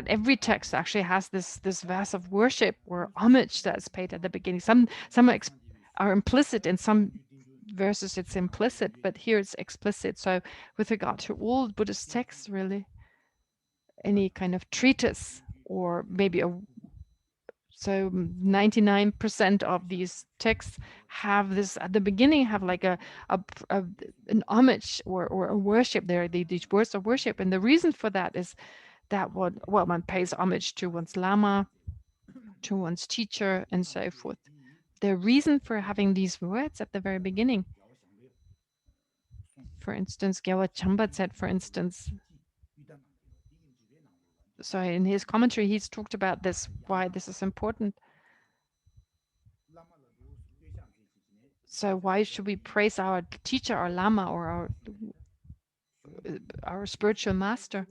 every text actually has this verse of worship or homage that's paid at the beginning. Some are implicit, in some verses it's implicit, but here it's explicit. So with regard to all Buddhist texts, really, any kind of treatise, or maybe so 99% of these texts have this at the beginning, have like an homage or a worship. There are these words of worship, and the reason for that is that one pays homage to one's Lama, to one's teacher, and so forth. The reason for having these words at the very beginning, for instance, Gyawa Chambat said, for instance, so in his commentary, he's talked about this, why this is important. So why should we praise our teacher, our Lama, or our spiritual master?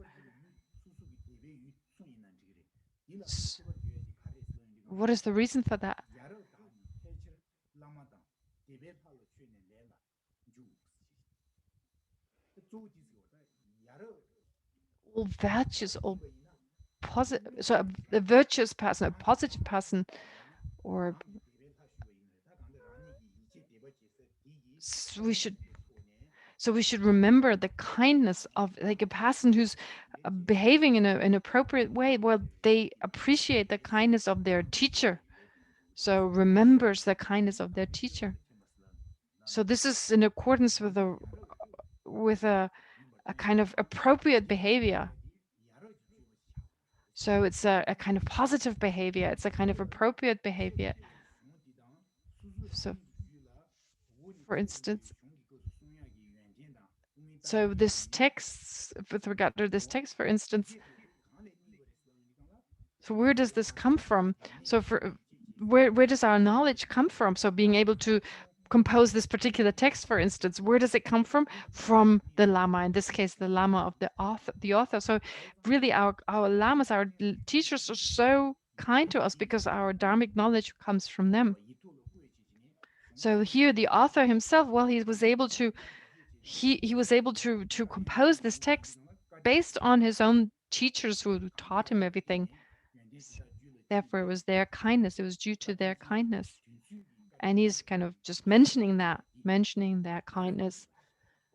What is the reason for that? all virtues, all positive. So a virtuous person, a positive person, or we should remember the kindness of like a person who's behaving in an appropriate way. Well, they appreciate the kindness of their teacher, so remembers the kindness of their teacher. So this is in accordance with a kind of appropriate behavior. So it's a kind of positive behavior. It's a kind of appropriate behavior. So, for instance, so this text, with regard to this text, for instance, so where does this come from? So where does our knowledge come from? So being able to compose this particular text, for instance, where does it come from? From the Lama, in this case, the Lama of the author. So really our Lamas, our teachers are so kind to us because our dharmic knowledge comes from them. So here the author himself, well, he was able to compose this text based on his own teachers who taught him everything. Therefore, it was their kindness. It was due to their kindness. And he's kind of just mentioning that kindness.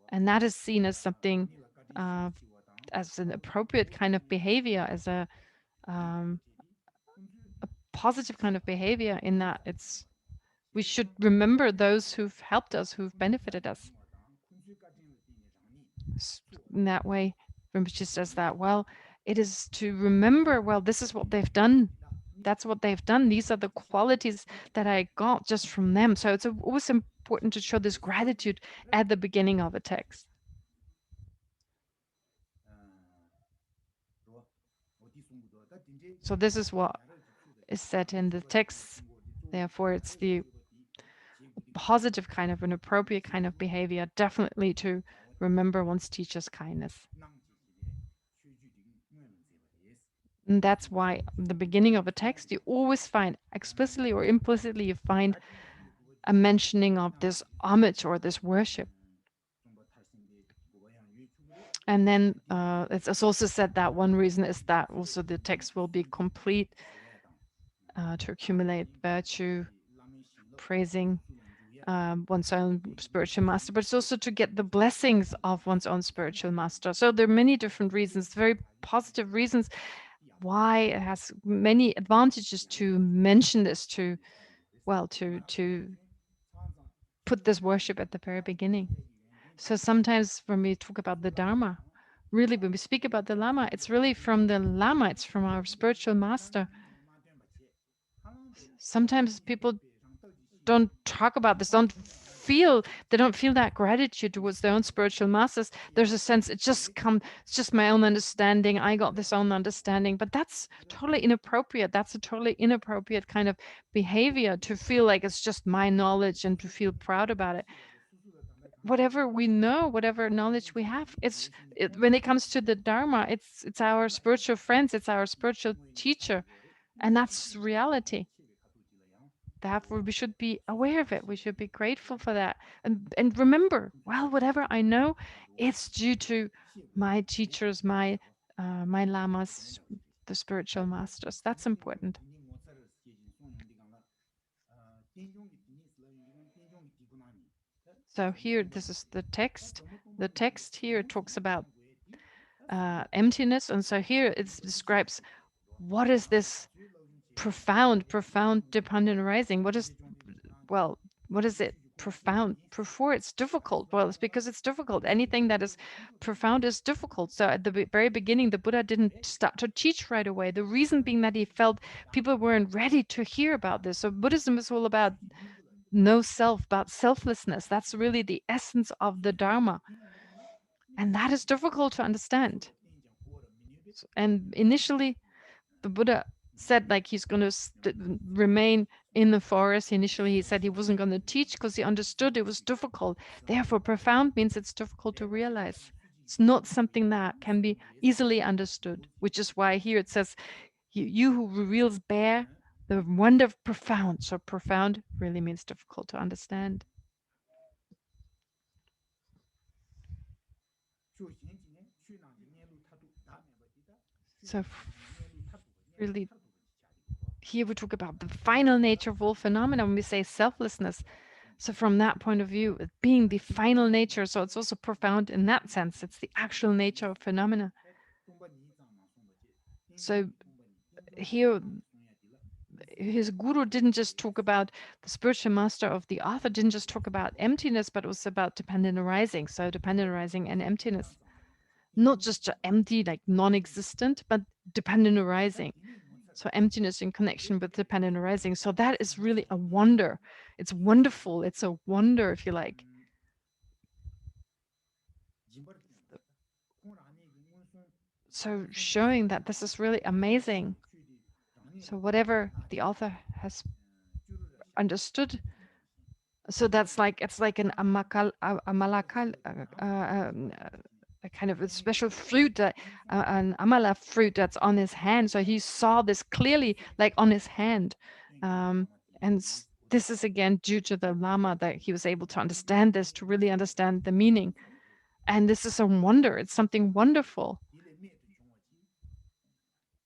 And that is seen as something, as an appropriate kind of behavior, as a positive kind of behavior, in that we should remember those who've helped us, who've benefited us. In that way, Rinpoche says that, well, it is to remember, well, this is what they've done. That's what they've done. These are the qualities that I got just from them. So it's always important to show this gratitude at the beginning of a text. So this is what is said in the text. Therefore, it's the positive kind of an appropriate kind of behavior, definitely to remember one's teacher's kindness. And that's why the beginning of a text, you always find, explicitly or implicitly, you find a mentioning of this homage or this worship. And then it's also said that one reason is that also the text will be complete, to accumulate virtue, praising one's own spiritual master, but it's also to get the blessings of one's own spiritual master. So there are many different reasons, very positive reasons, why it has many advantages to mention this, to put this worship at the very beginning. So sometimes when we talk about the Dharma, really when we speak about the Lama, it's really from the Lama, it's from our spiritual master. Sometimes people don't talk about this, they don't feel that gratitude towards their own spiritual masters. There's a sense it's just my own understanding. I got this own understanding, but that's totally inappropriate. That's a totally inappropriate kind of behavior, to feel like it's just my knowledge and to feel proud about it. Whatever we know, whatever knowledge we have, when it comes to the Dharma, it's our spiritual friends, it's our spiritual teacher, and that's reality. Therefore, we should be aware of it. We should be grateful for that. And remember, well, whatever I know, it's due to my teachers, my lamas, the spiritual masters. That's important. So here, this is the text. The text here talks about emptiness. And so here it describes what is this profound dependent arising. What is it profound? Before it's difficult. Well, it's because it's difficult. Anything that is profound is difficult. So at the very beginning, the Buddha didn't start to teach right away. The reason being that he felt people weren't ready to hear about this. So Buddhism is all about no self, about selflessness. That's really the essence of the Dharma. And that is difficult to understand. And initially, the Buddha said like he's going to remain in the forest. Initially, he said he wasn't going to teach because he understood it was difficult. Therefore, profound means it's difficult to realize. It's not something that can be easily understood, which is why here it says, you who reveals bear the wonder of profound. So profound really means difficult to understand. So really, here we talk about the final nature of all phenomena when we say selflessness. So from that point of view, it being the final nature, so it's also profound in that sense. It's the actual nature of phenomena. So here, his guru didn't just talk about, the spiritual master of the author didn't just talk about emptiness, but also about dependent arising. So dependent arising and emptiness. Not just empty, like non-existent, but dependent arising. So emptiness in connection with dependent arising. So that is really a wonder. It's wonderful. It's a wonder, if you like. So showing that this is really amazing. So whatever the author has understood, so that's like, it's like a malakal, a kind of a special fruit, an amala fruit that's on his hand. So he saw this clearly, like on his hand. This is again due to the Lama, that he was able to understand this, to really understand the meaning. And this is a wonder. It's something wonderful.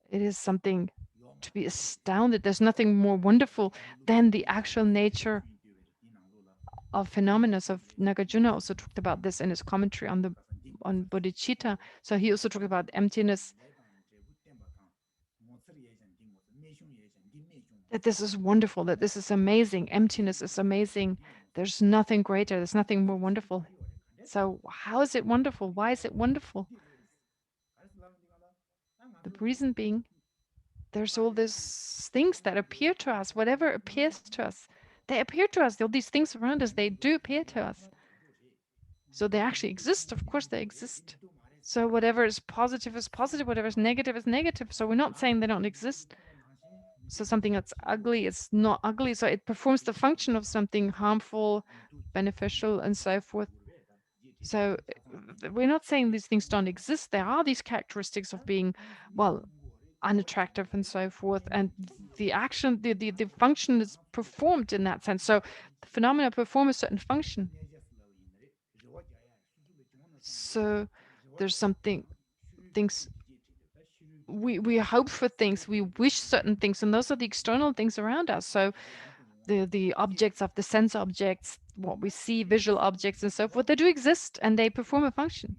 It is something to be astounded. There's nothing more wonderful than the actual nature of phenomena. So Nagarjuna also talked about this in his commentary on bodhicitta. So he also talked about emptiness, that this is wonderful, that this is amazing. Emptiness is amazing. There's nothing greater. There's nothing more wonderful. So how is it wonderful? Why is it wonderful? The reason being, there's all these things that appear to us. Whatever appears to us, they appear to us. All these things around us, they do appear to us. So they actually exist. Of course they exist. So whatever is positive, whatever is negative is negative. So we're not saying they don't exist. So something that's ugly is not ugly. So it performs the function of something harmful, beneficial, and so forth. So we're not saying these things don't exist. There are these characteristics of being, well, unattractive and so forth. And the action, the function is performed in that sense. So the phenomena perform a certain function. So there's something, things, we hope for things, we wish certain things, and those are the external things around us. So the objects of the sense objects, what we see, visual objects and so forth, they do exist and they perform a function.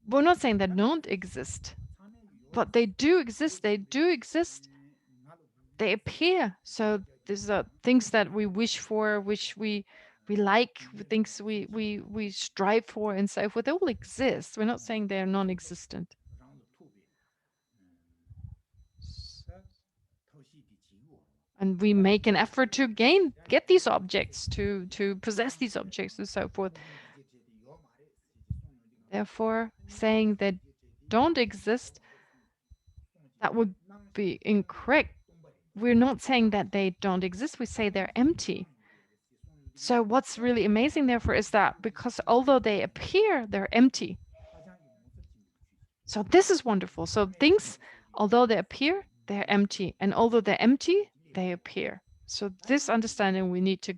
We're not saying they don't exist, but they do exist. They do exist. They appear. So these are things that we wish for, which we like, things we strive for and so forth. They all exist. We're not saying they're non-existent. And we make an effort to get these objects, to possess these objects and so forth. Therefore, saying they don't exist, that would be incorrect. We're not saying that they don't exist. We say they're empty. So what's really amazing, therefore, is that because although they appear, they're empty. So this is wonderful. So things, although they appear, they're empty. And although they're empty, they appear. So this understanding we need to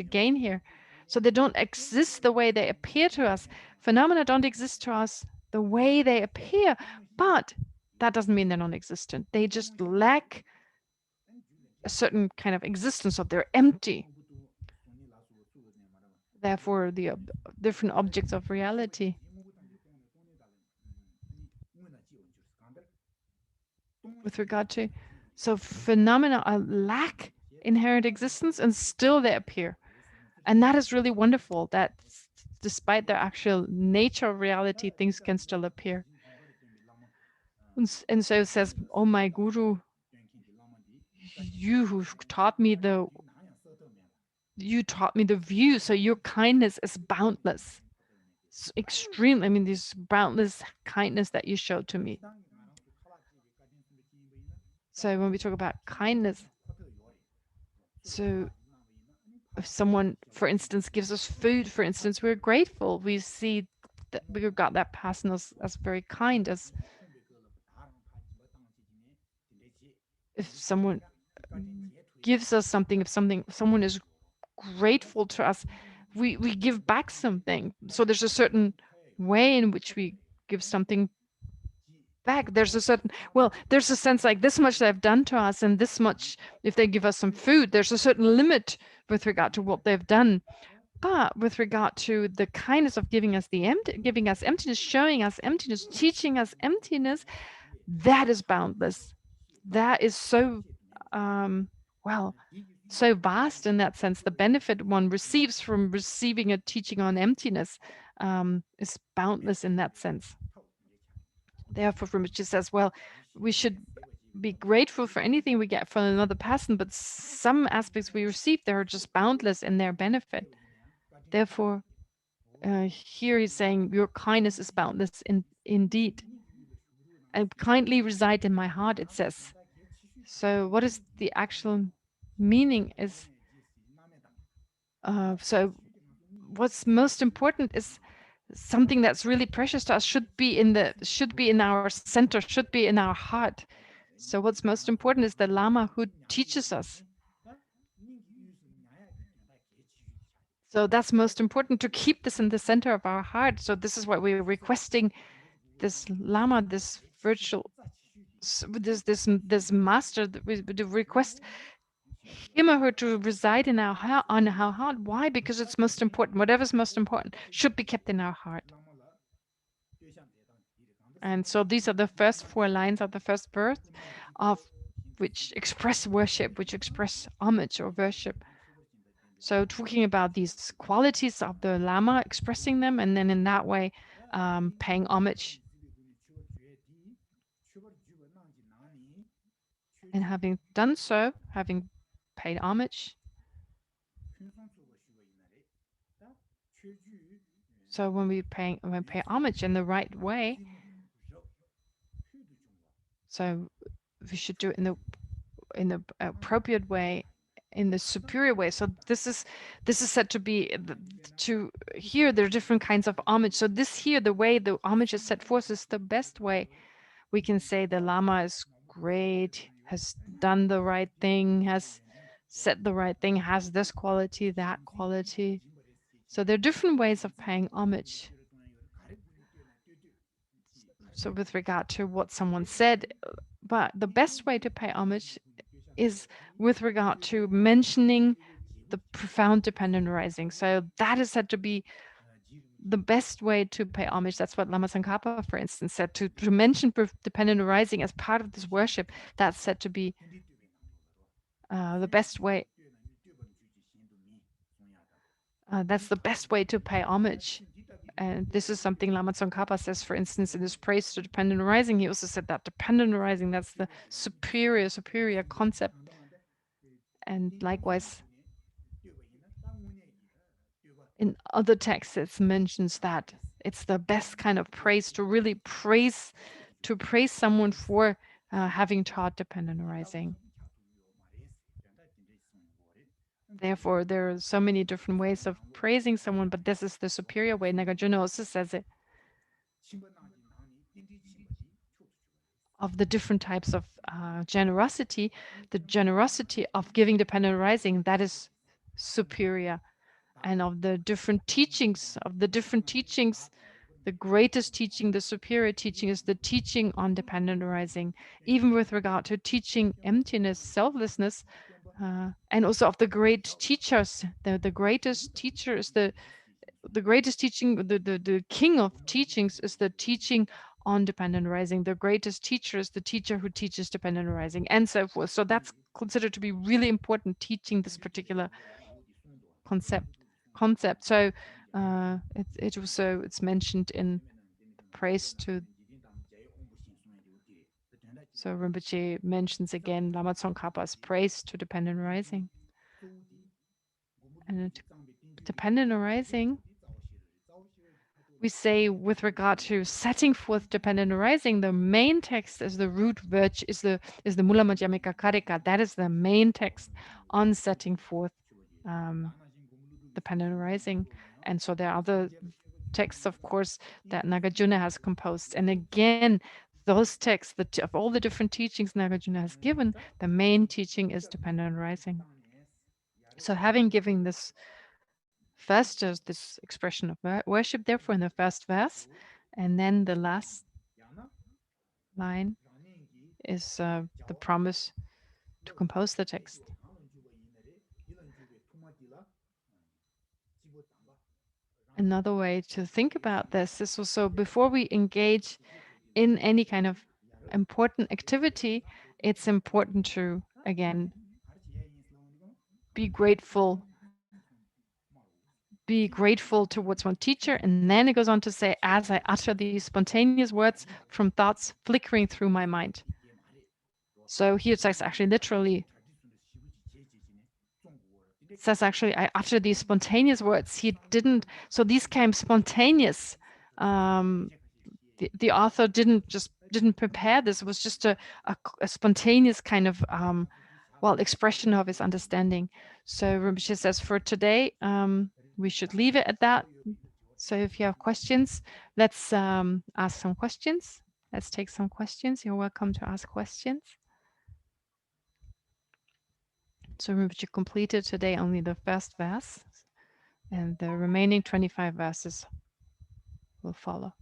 gain here. So they don't exist the way they appear to us. Phenomena don't exist to us the way they appear, but that doesn't mean they're non-existent. They just lack a certain kind of existence, so they're empty. Therefore, the different objects of reality. With regard to, so phenomena lack inherent existence and still they appear. And that is really wonderful, that despite their actual nature of reality, things can still appear. And so it says, oh my guru, you who taught me the view, so your kindness is boundless. It's extreme. I mean, this boundless kindness that you showed to me. So when we talk about kindness, so if someone, for instance, gives us food, for instance, we're grateful. We see that we regard that person as very kind. As if someone gives us something, if someone is grateful to us, we give back something. So there's a certain way in which we give something back. There's a certain, well, there's a sense like this much they've done to us and this much, if they give us some food, there's a certain limit with regard to what they've done. But with regard to the kindness of giving us giving us emptiness, showing us emptiness, teaching us emptiness, that is boundless. That is so, well, so vast in that sense. The benefit one receives from receiving a teaching on emptiness is boundless in that sense. Therefore, Rinpoche says, well, we should be grateful for anything we get from another person, but some aspects we receive, they're just boundless in their benefit. Therefore, here he's saying, your kindness is boundless indeed. And kindly reside in my heart, it says. So what is the actual meaning is, so what's most important is something that's really precious to us should be in our center, should be in our heart. So what's most important is the Lama who teaches us. So that's most important, to keep this in the center of our heart. So this is what we're requesting this Lama, this virtual, this master, that we request him or her to reside in our heart, on our heart. Why? Because it's most important. Whatever's most important should be kept in our heart. And so these are the first 4 lines of the first verse, of which express worship, which express homage or worship. So talking about these qualities of the Lama, expressing them, and then in that way paying homage. And having done so, having paid homage, so when we pay homage in the right way, so we should do it in the appropriate way, in the superior way. So this is said to be here there are different kinds of homage. So this here, the way the homage is set forth, is the best way. We can say the Lama is great, has done the right thing, has said the right thing, has this quality, that quality. So there are different ways of paying homage. So with regard to what someone said, but the best way to pay homage is with regard to mentioning the profound dependent arising. So that is said to be the best way to pay homage. That's what Lama Tsongkhapa, for instance, said, to mention dependent arising as part of this worship. That's said to be the best way. That's the best way to pay homage. And this is something Lama Tsongkhapa says, for instance, in his praise to dependent arising. He also said that dependent arising, that's the superior concept. And likewise, in other texts, it mentions that it's the best kind of praise, to really praise someone for having taught dependent arising. Therefore, there are so many different ways of praising someone, but this is the superior way. Nagarjuna also says it. Of the different types of generosity, the generosity of giving dependent arising, that is superior. And of the different teachings, the greatest teaching, the superior teaching, is the teaching on dependent arising. Even with regard to teaching emptiness, selflessness, and also of the great teachers, the greatest teacher is the greatest teaching, the king of teachings is the teaching on dependent arising. The greatest teacher is the teacher who teaches dependent arising, and so forth. So that's considered to be really important, teaching this particular concept. So it's mentioned in praise to. So Rinpoche mentions again Lama Tsongkhapa's praise to dependent arising. And dependent arising, we say with regard to setting forth dependent arising, the main text is the root virtue, is the Mula Madhyamika Karika. That is the main text on setting forth dependent arising. And so there are other texts, of course, that Nagarjuna has composed. And again, those texts, of all the different teachings Nagarjuna has given, the main teaching is dependent arising. So having given this First, there's this expression of worship, therefore, in the first verse, and then the last line is the promise to compose the text. Another way to think about this is also, before we engage in any kind of important activity, it's important to, again, be grateful towards one teacher. And then it goes on to say, as I utter these spontaneous words from thoughts flickering through my mind. So here it says actually literally, it says actually, I utter these spontaneous words. He didn't, so these came spontaneous. The author didn't prepare this. It was just a spontaneous kind of expression of his understanding. So Rinpoche says for today, we should leave it at that. So if you have questions, let's ask some questions. Let's take some questions. You're welcome to ask questions. So Rinpoche completed today only the first verse, and the remaining 25 verses will follow.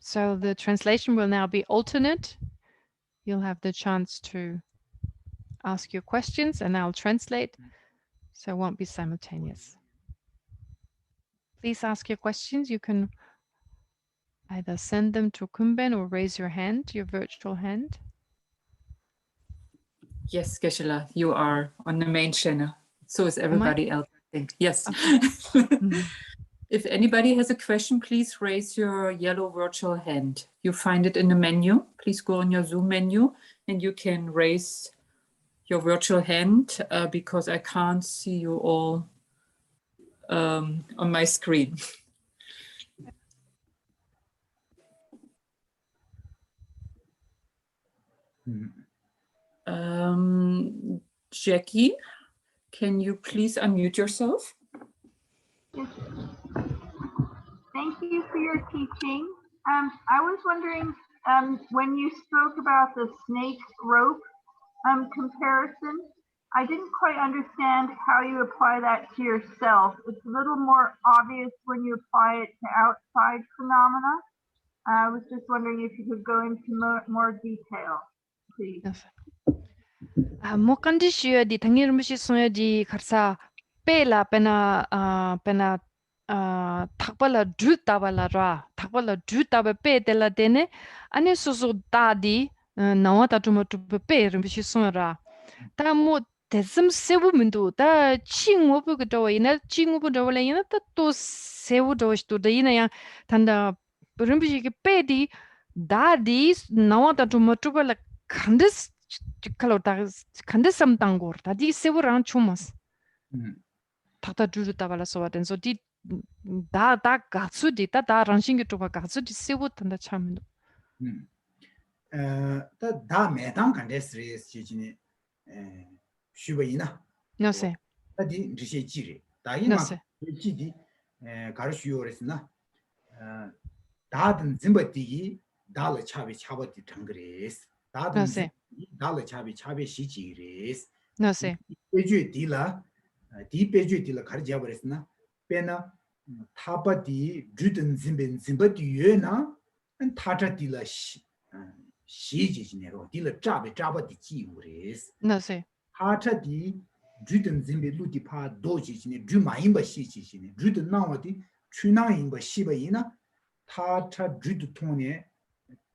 So the translation will now be alternate. You'll have the chance to ask your questions and I'll translate, so it won't be simultaneous. Please ask your questions. You can either send them to Kumben or raise your hand, your virtual hand. Yes, Geshe-la, you are on the main channel. So is everybody else, I think. Yes. Okay. If anybody has a question, please raise your yellow virtual hand. You find it in the menu. Please go on your Zoom menu and you can raise your virtual hand because I can't see you all on my screen. Jackie, can you please unmute yourself? Yes. Thank you for your teaching. I was wondering when you spoke about the snake rope comparison, I didn't quite understand how you apply that to yourself. It's a little more obvious when you apply it to outside phenomena. I was just wondering if you could go into more detail, please. Mokandishio di Tangirmushi Soya di Karsa Pela Pena Takbala Dutabala Ra, Takbala Dutaba Pe de la Dene, Ane Susu Dadi, Nawata Tumatu Pe, Rimbishi Sonra. Tamo Tesum Sewu Mindu, the Chingubu Doina, Chingubu Dolina, the two Sewu Dosh to the Ina Tanda Rimbishi Pedi, Dadis, Nawata Tumatuba like Kandis. Kandisam Tangor, Tadi Severan Chumas. Tata Jutabala Soat, so did da Gatsudi, da ranching to a Gatsudi Sewut and the Chamin. The da metan candestre is Chini Shubaina. No say. Tadi Rishi Chiri. No Daima say. Chidi Garashuoresna Dadan Zimbati Dala Chabi Chabati Tangres. No say. Dala Chabi Shichiris. No say. Peju Dila, Di Peju Dila Karjavaresna, Pena, Tapa di Juden Zimbin Zimbatuena, and Tata Dila Shijinero, Dila Java di Chiuris. No say. Tata di Juden Zimbi Lutipa Dojin, Jumaimba Shichin, Juden Nawadi, Chunaimba Shibaina, Tata Judutone,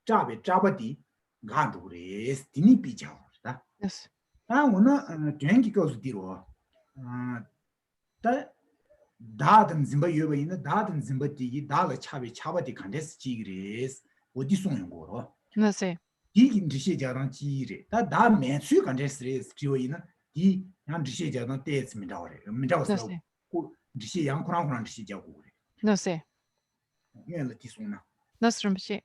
Java di. Ganduris, Dini Pichao. Yes. I wanna drink goes diro. That Dadan Zimba Yuba, Dadan Zimba di Dala Chaba di Candes Chigris, what this one go. No say. Digging to Shijaran Chiri. That man, two Candes is Joina, the young Shijaran dates Midori, Midos, Dishi Yang Crown Shijaguri. No say. Yeah, this one. No Rinpoche.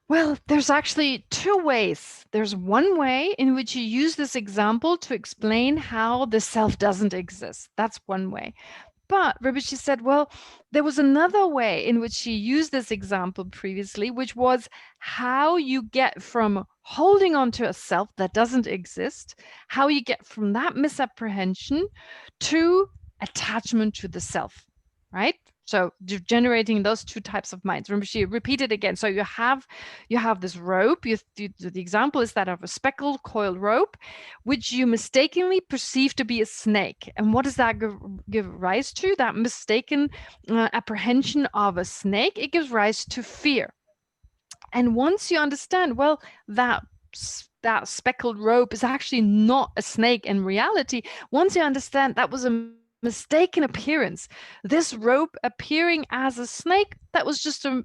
Well, there's actually two ways. There's one way in which you use this example to explain how the self doesn't exist. That's one way. But Rinpoche said, well, there was another way in which she used this example previously, which was how you get from holding on to a self that doesn't exist, how you get from that misapprehension to attachment to the self, right? So generating those two types of minds. Rinpoche repeated again. So you have this rope. The example is that of a speckled coiled rope, which you mistakenly perceive to be a snake. And what does that give rise to? That mistaken apprehension of a snake, it gives rise to fear. And once you understand, well, that speckled rope is actually not a snake in reality, once you understand that was a mistaken appearance, this rope appearing as a snake, that was just a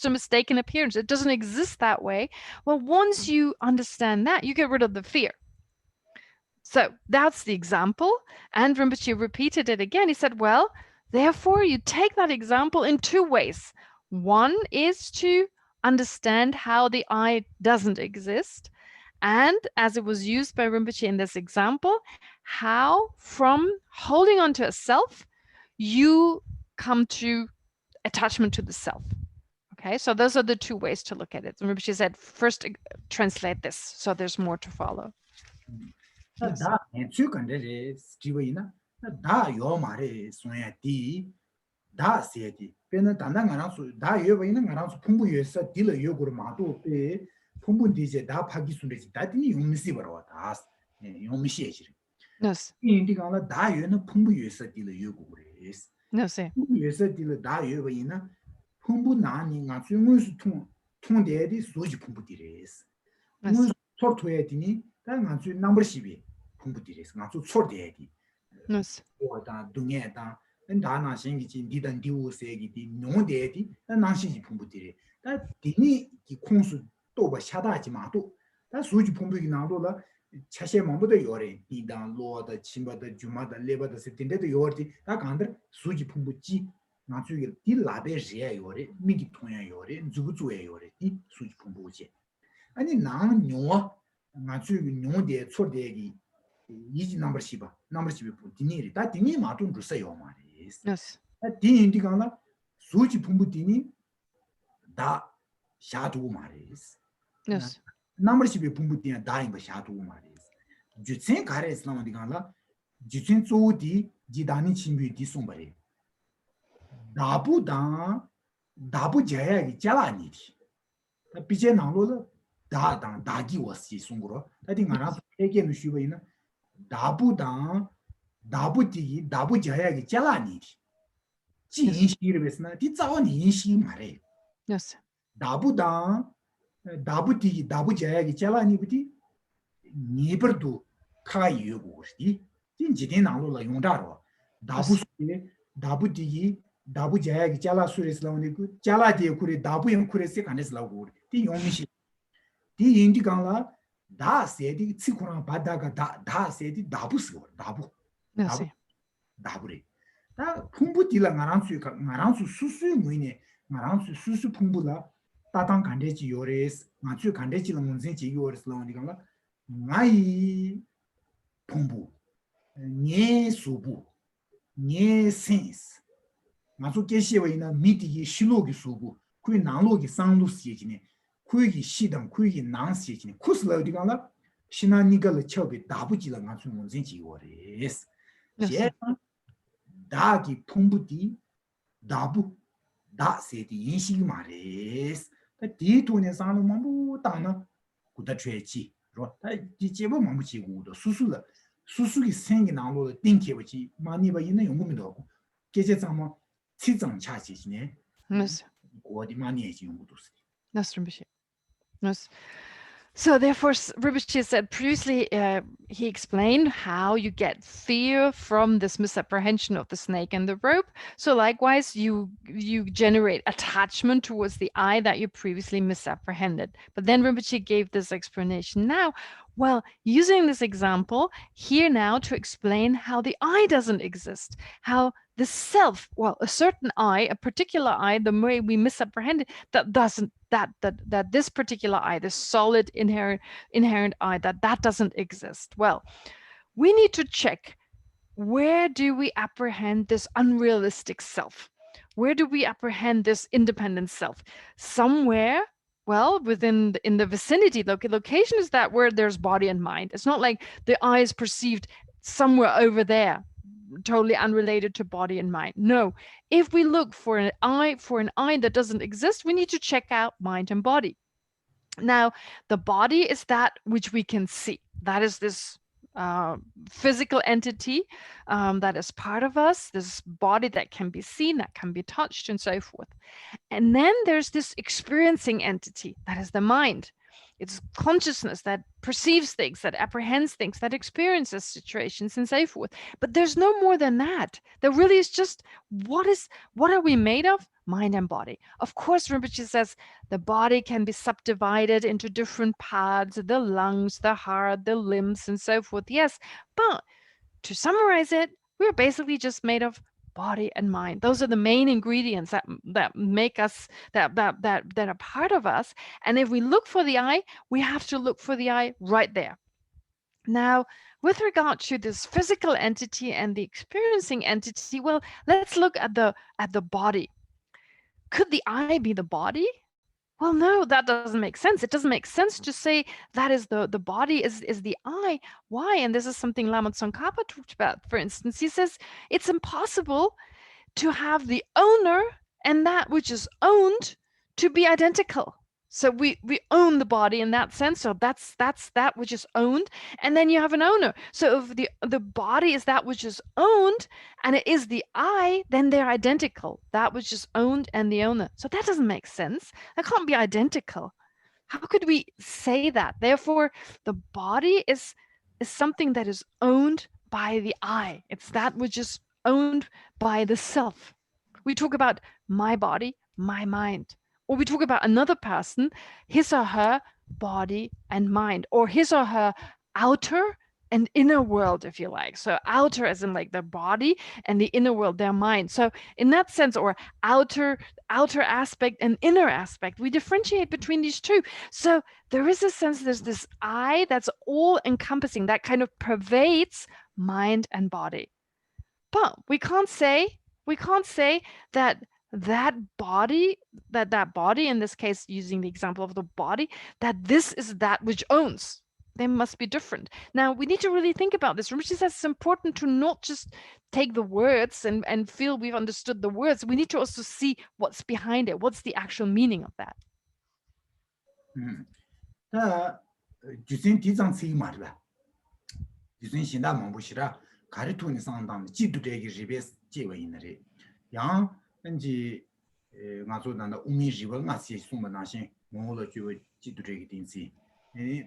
mistaken appearance. It doesn't exist that way. Well, once you understand that, you get rid of the fear. So that's the example. And Rinpoche repeated it again. He said, well, therefore you take that example in two ways. One is to understand how the I doesn't exist. And as it was used by Rinpoche in this example, how from holding on to a self, you come to attachment to the self. Okay, so those are the two ways to look at it. And Rinpoche said, first translate this, so there's more to follow. Yes. Yes. No, say. Yes. 차셰 mambuda yore didang lo da chimba da juma da leba da septinde da yore da gandar suji pumbu ji nga chu ge di la be je yore mi gi tonya yore zubu zu yore di suji pumbu je ani nang nyo nga chu ge nyo de chor de gi yi number shiba pu dini da dini ma tu sa yo ma res Yes. da dini di gala suji pumbu dini da sha du ma res. Yes. Number shibe pumbu dini da in ba sha du ma Jutsen kare Islam digala Jutsen zo di jidani chimbi di sombare dabu jaya gi jala ni di bije nanglo da dagi wasi songro da di ngara ege no shuba ina dabu jaya gi jala ni di ji yin shi re besna di zao ni yin shi mare. Yes. dabu jaya gi jala ni di niberdu ka yugo sti tin jidin nanglo la yongdaro dabu digi dabu jaya gi jala suris la ni ku jala de kure dabu yen kure se kanes la go ti yomishi ti indi gangla da se di tsikura badaga da se di dabu se dabu re da phumbu dila ngaransu susu muine ngaransu susu phumbu la tatang kandeji yores ngachu kandeji la munzen ji yores la ni gangla ngai phumbu nye subu nye sense ngazu geshewa ina miti shilo gi subu kui nanglo gi sanglu siejine kui gi shidang kui gi nang siejine kusla digala shina nigala chobe dabuji la ngazu munzen ji wores je da gi phumbu di dabu da se di yinshi mares ta di to ne sanu mambu ta na kuda chwechi 이 제법 mambu치고도 수수기 생기 나로도 띵케버지 많이 봐 있는 용금도 하고 계제자마 치정 차지네. 어디 많이 해지 용도도 Yes. So therefore, Rinpoche said previously, he explained how you get fear from this misapprehension of the snake and the rope. So likewise, you generate attachment towards the I that you previously misapprehended. But then Rinpoche gave this explanation now. Well, using this example here now to explain how the I doesn't exist, how the self, well, a certain I, a particular I, the way we misapprehend it, that this particular I, this solid inherent I, that doesn't exist. Well, we need to check where do we apprehend this unrealistic self? Where do we apprehend this independent self? Somewhere, well, in the vicinity. Location is that where there's body and mind. It's not like the eye is perceived somewhere over there, totally unrelated to body and mind. No, if we look for an eye that doesn't exist, we need to check out mind and body. Now, the body is that which we can see. That is this physical entity that is part of us, this body that can be seen, that can be touched, and so forth. And then there's this experiencing entity, that is the mind. It's consciousness that perceives things, that apprehends things, that experiences situations, and so forth. But there's no more than that. There really is just what are we made of? Mind and body. Of course, Rinpoche says the body can be subdivided into different parts, the lungs, the heart, the limbs, and so forth. Yes, but to summarize it, we're basically just made of body and mind. Those are the main ingredients that make us, that are part of us. And if we look for the eye, we have to look for the eye right there. Now, with regard to this physical entity and the experiencing entity, well, let's look at the body. Could the eye be the body? Well, no, that doesn't make sense. It doesn't make sense to say that is the body is the eye. Why? And this is something Lama Tsongkhapa talked about. For instance, he says it's impossible to have the owner and that which is owned to be identical. So we own the body in that sense. So that's that which is owned, and then you have an owner. So if the body is that which is owned, and it is the I, then they're identical. That which is owned and the owner. So that doesn't make sense. That can't be identical. How could we say that? Therefore, the body is something that is owned by the I. It's that which is owned by the self. We talk about my body, my mind. Or we talk about another person, his or her body and mind, or his or her outer and inner world, if you like. So outer as in like their body, and the inner world, their mind. So in that sense, or outer aspect and inner aspect, we differentiate between these two. So there is a sense, there's this I that's all encompassing, that kind of pervades mind and body. But we can't say that body, in this case, using the example of the body, that this is that which owns. They must be different. Now, we need to really think about this. Rinpoche says it's important to not just take the words and feel we've understood the words. We need to also see what's behind it. What's the actual meaning of that? Nji nga zo dan da umi riwa nga si sumba na shin mo lo ju ji du de din si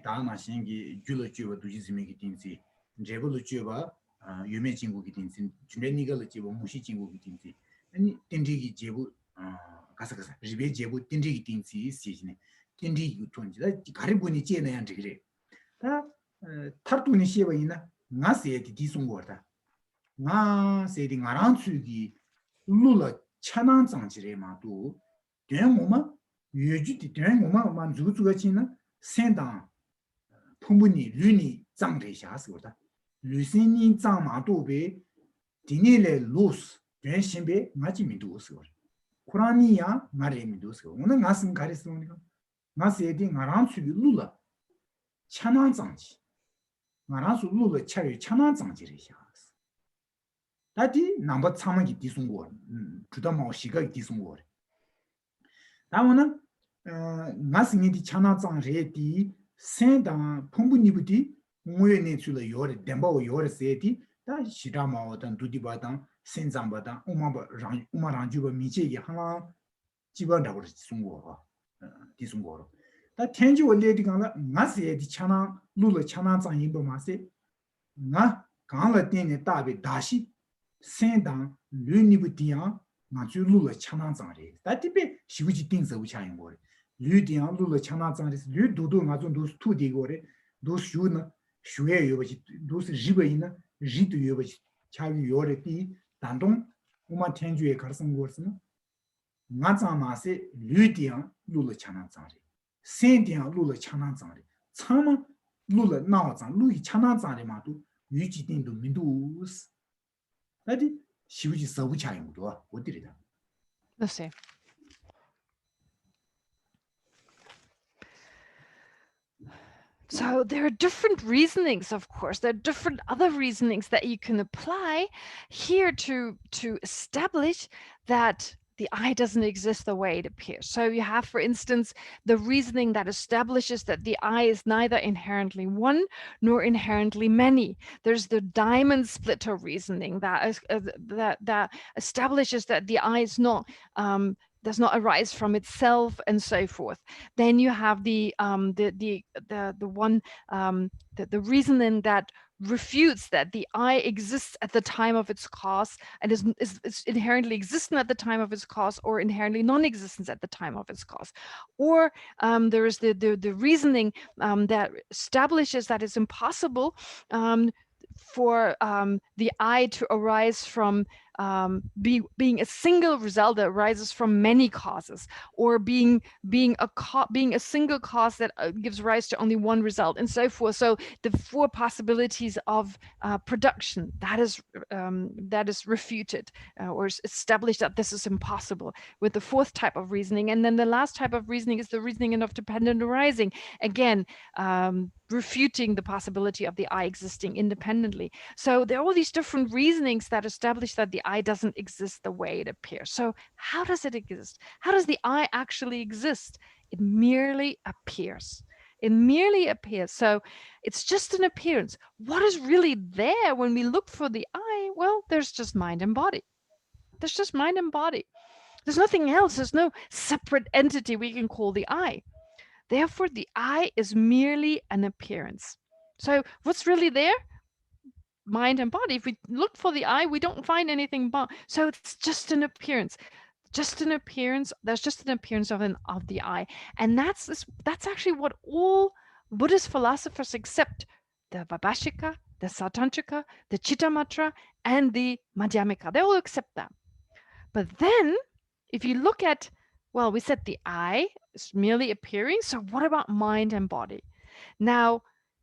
da na shin gi ju lo ju du ji zimi gi din si je bu lo ju ba yu me jing gu gi din si june ni ga lo ji bo mu shi jing gu gi din si ani din ji gi je bu ga sa ri be je bu din ji gi din si si ni din ji gu tun ji da ga ri bu ni je na yan ji ge da tar tu ni shi ba ina nga se di sung go da nga se di nga ran chu gi lu la chanang zangzire ma du duan ngoma yuju di duan ngoma man zu zu ga chi na sen dang pumbu ni lu ni zang de xia se da lu sin ni zang ma du be di ni le lus duan xin be nga ji mi du se kuran ni ya nga re mi du se ona nga sin ga re se ni nga se di nga ran chu lu la chanang zangji nga ran su lu la cha yu chanang zangzire xia 다디 넘버 3기 디송고 주다 마오시가 디송고 다음은 나스니디 차나장레디 센다 폼부니부디 모여네 줄을 요래 덴바오 요래 세디 다 시라마오던 두디바당 센장바당 우마랑주바 미제기 하나 집어다고 디송고 디송고 다 텐지 원래디 간라 나스에디 차나 루르 차나장 임보마세 나 강라 때네 다비 다시 sendan lu ni bu dian na ju lu le chana zang re da ti be shi bu ji ding ze wu cha yin go re lu dian lu le chana zang re lu du du nga zong du tu de go re du shu na shu ye yo ba ji du si ji ba yin na ji du yo ba ji cha yu yo re ti dan dong u ma tian ju ye ka sang go se na nga zang ma se lu dian lu le chana zang re sen dian lu le chana zang re cha ma lu le na zang lu yi chana zang re ma du yu ji ding du min du 나디 시부지 서부 차이도 어디리다. Let's see. So there are different reasonings, of course. There are different other reasonings that you can apply here to establish that the I doesn't exist the way it appears. So you have, for instance, the reasoning that establishes that the I is neither inherently one nor inherently many. There's the diamond splitter reasoning that establishes that the I is not does not arise from itself, and so forth. Then you have the reasoning that refutes that the I exists at the time of its cause and is inherently existent at the time of its cause, or inherently non-existence at the time of its cause. Or there is the reasoning that establishes that it's impossible for the I to arise from being a single result that arises from many causes, or being a single cause that gives rise to only one result, and so forth. So the four possibilities of production, that is refuted or established that this is impossible with the fourth type of reasoning. And then the last type of reasoning is the reasoning of dependent arising, again refuting the possibility of the I existing independently. So there are all these different reasonings that establish that the I doesn't exist the way it appears. So how does it exist? How does the I actually exist? It merely appears. It merely appears. So it's just an appearance. What is really there when we look for the I? Well, there's just mind and body. There's just mind and body. There's nothing else. There's no separate entity we can call the I. Therefore, the I is merely an appearance. So what's really there? Mind and body. If we look for the I, we don't find anything but. So it's just an appearance. Just an appearance. There's just an appearance of the I. And that's actually what all Buddhist philosophers except the Vaibhashika, the Sautrantika, the Chittamatra, and the Madhyamika, they all accept that. But then if you look at, well, we said the I is merely appearing. So what about mind and body? Now,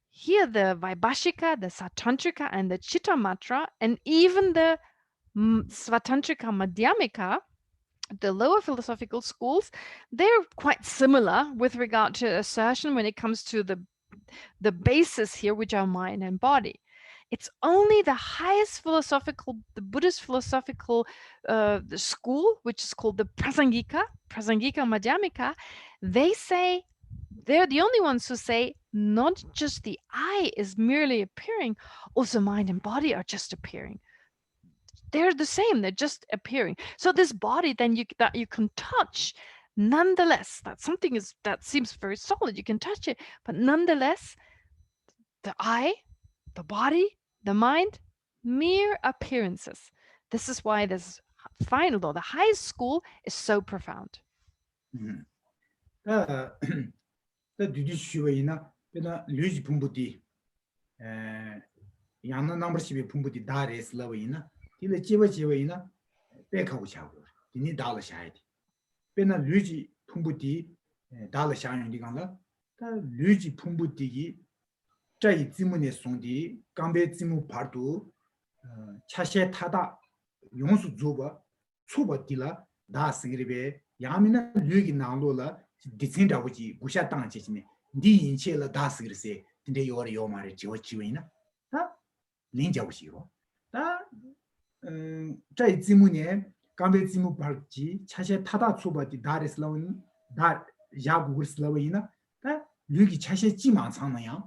here the Vaibhashika, the Sautrantika, and the Chittamatra, and even the Svatantrika Madhyamika, the lower philosophical schools, they're quite similar with regard to assertion when it comes to the basis here, which are mind and body. It's only the highest philosophical, the Buddhist philosophical the school, which is called the Prasangika Madhyamika, they say, they're the only ones who say not just the I is merely appearing, also mind and body are just appearing. They're the same, they're just appearing. So this body then that you can touch, nonetheless, that something is that seems very solid, you can touch it, but nonetheless, the I, the body, the mind, mere appearances. This is why this final, though, the highest school is so profound. The Dudishuina, Luigi Pumbuti, Yana number she be Pumbuti Dares Lavina, Tila Chivaina, Beka Uchago, Dini Dala Shide. Bena Luigi Pumbuti, Dala Shan Digala, Luigi Pumbuti, Jai Zimune Sondi, Gambe Zimu Partu, Chashe Tada, Yonsu Zuba, Suba Dila, Da Singribe, Yamina Luigi Nandola, Disinda Wuji, Busha Tanchine, Di in Chela Da Singrise, Dinde Yori Yomari Chiwina, Ninja Wushiro. Jai Zimune, Gambe Zimu Parti, Chashe Tada Suba di Daris Lawn, Dar Yagus Lavina, Luigi Chashe Jiman Sanayang.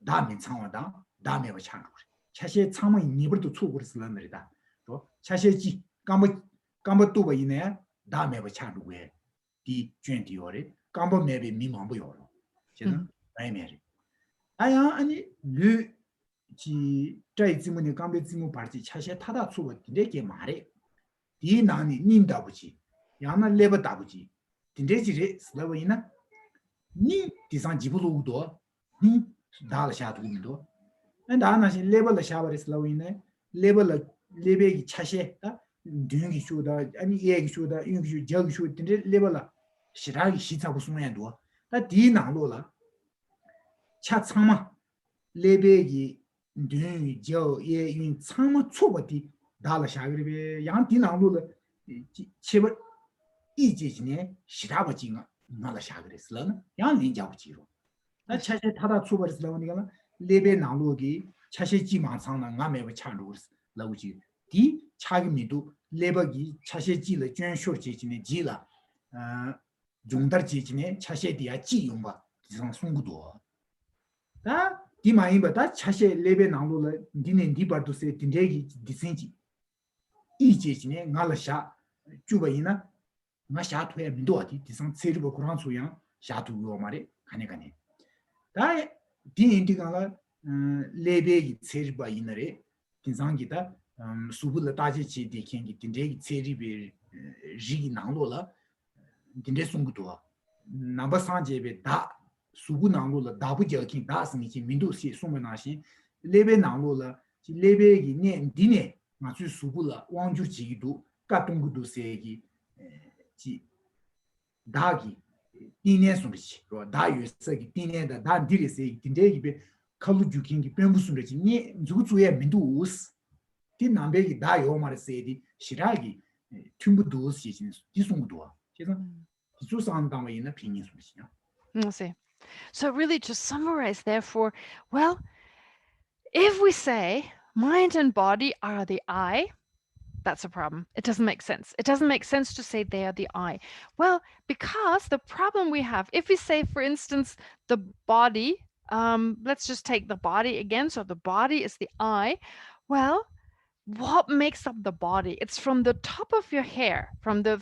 다면 상화다 다음에 와찬 차세 참의 니버도 추고스 런들이다 또 차세지 감버 또바 이네 다음에 와찬 왜 디 쩐디오레 감버 매비 미망부요로 저는 아이메리 아야 아니 르지 저이지문이 감베 지문 바지 차세 타다 추고 딘데게 말해 디 나니 님다부지 야나 레버다부지 딘데지레 슬라바이나 니 디산 지불로도 니 Dala Shadu, and Anashi label the shower is lowing, label a lebegi chashe, doing should, any egg should, you jug should, label a Shiragi Shita Usmando, that Dina Lola Chatsama, lebegi, doing Joe, ye in Sama Chobati, 다라 샤그리베 양디 나루르 치버 이지지네 시라버 징아 나라 샤그리스라나 양 린자부지로 나 차세 타다 추버스라니가 레베 나루기 차세 지마상나 나메버 찬루스 라우지 디 차기미도 레버기 차세 지를捐쇼지지네 지라 종달 지지네 차세 디야 지용바 지상 송구도 다 디마이바다 차세 레베 나루르 디네 디바도세 딘데기 디센지 이지지네 나라샤 주바이나 nga sha thuya mindo ati disang tseribo kurang suyang sha thu yo mare kane da di indiga la lebe gi tseriba inare disang gi da subu la daji chi de khen gi dinde gi tseribe ji nanglo la dinde sungu do namba sanje be da subu nanglo la da bu je kin da sing chi mindo si suma na shin lebe nanglo la chi lebe gi ne dine nga su subu la wangju ji gi do ka tung gu do se gi 지 다기 디네 소리지 로 다유서기 디네다 다 디리세 딘데기베 칼루 주킹기 뱀부스르지 니 주주에 민두스 디 남베기 다요 마르세디 시라기 툼부두스 시진 디송도아 그래서 디수상당에 있는 빈이 소리지요. See. So really to summarize therefore, well, if we say mind and body are the I, that's a problem. It doesn't make sense. It doesn't make sense to say they are the I. Well, because the problem we have, if we say, for instance, the body, let's just take the body again. So the body is the I. Well, what makes up the body? It's from the top of your hair, from the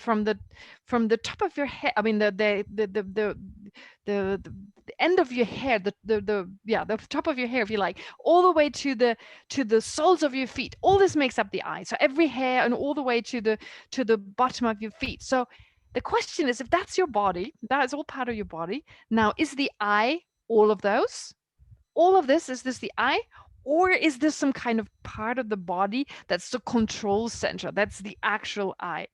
top of your head. I mean the end of your hair, the top of your hair, if you like, all the way to the soles of your feet. All this makes up the I. So every hair and all the way to the bottom of your feet. So the question is, if that's your body, that is all part of your body. Now, is the I all of those? All of this, is this the I? Or is this some kind of part of the body that's the control center? That's the actual I.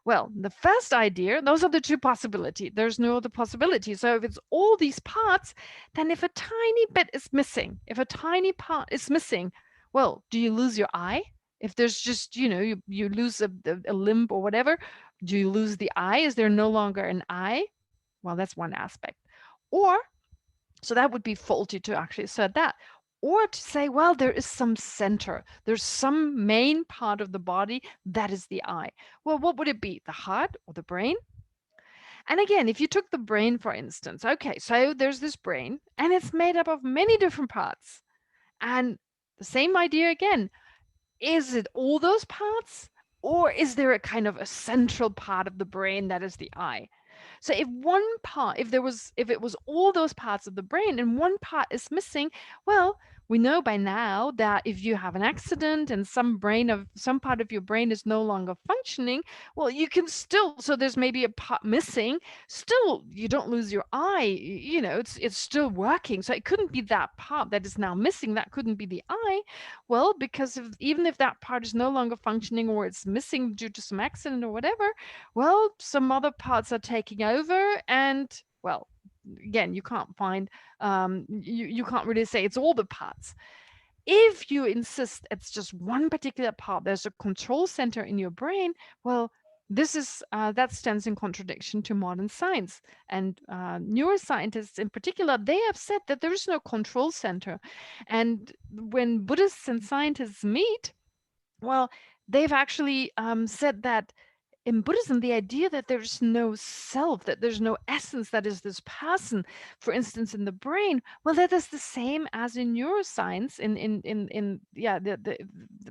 Well, the first idea, those are the two possibilities. There's no other possibility. So if it's all these parts, then if a tiny bit is missing, if a tiny part is missing, well, do you lose your I? If there's just, you lose a limb or whatever, do you lose the I? Is there no longer an I? Well, that's one aspect. Or, so that would be faulty to actually say that. Or to say, well, there is some center. There's some main part of the body that is the I. Well, what would it be? The heart or the brain? And again, if you took the brain, for instance, okay, so there's this brain and it's made up of many different parts. And the same idea again, is it all those parts? Or is there a kind of a central part of the brain that is the I? So if one part, if it was all those parts of the brain and one part is missing, well, we know by now that if you have an accident and some part of your brain is no longer functioning, well, you can still, so there's maybe a part missing, still you don't lose your I, it's still working. So it couldn't be that part that is now missing, that couldn't be the I. Well, because even if that part is no longer functioning or it's missing due to some accident or whatever, well, some other parts are taking over and, well, again, you can't find, you can't really say it's all the parts. If you insist it's just one particular part, there's a control center in your brain, well, this is that stands in contradiction to modern science. And neuroscientists in particular, they have said that there is no control center. And when Buddhists and scientists meet, well, they've actually said that in Buddhism, the idea that there's no self, that there's no essence, that is this person, for instance, in the brain, well, that is the same as in neuroscience.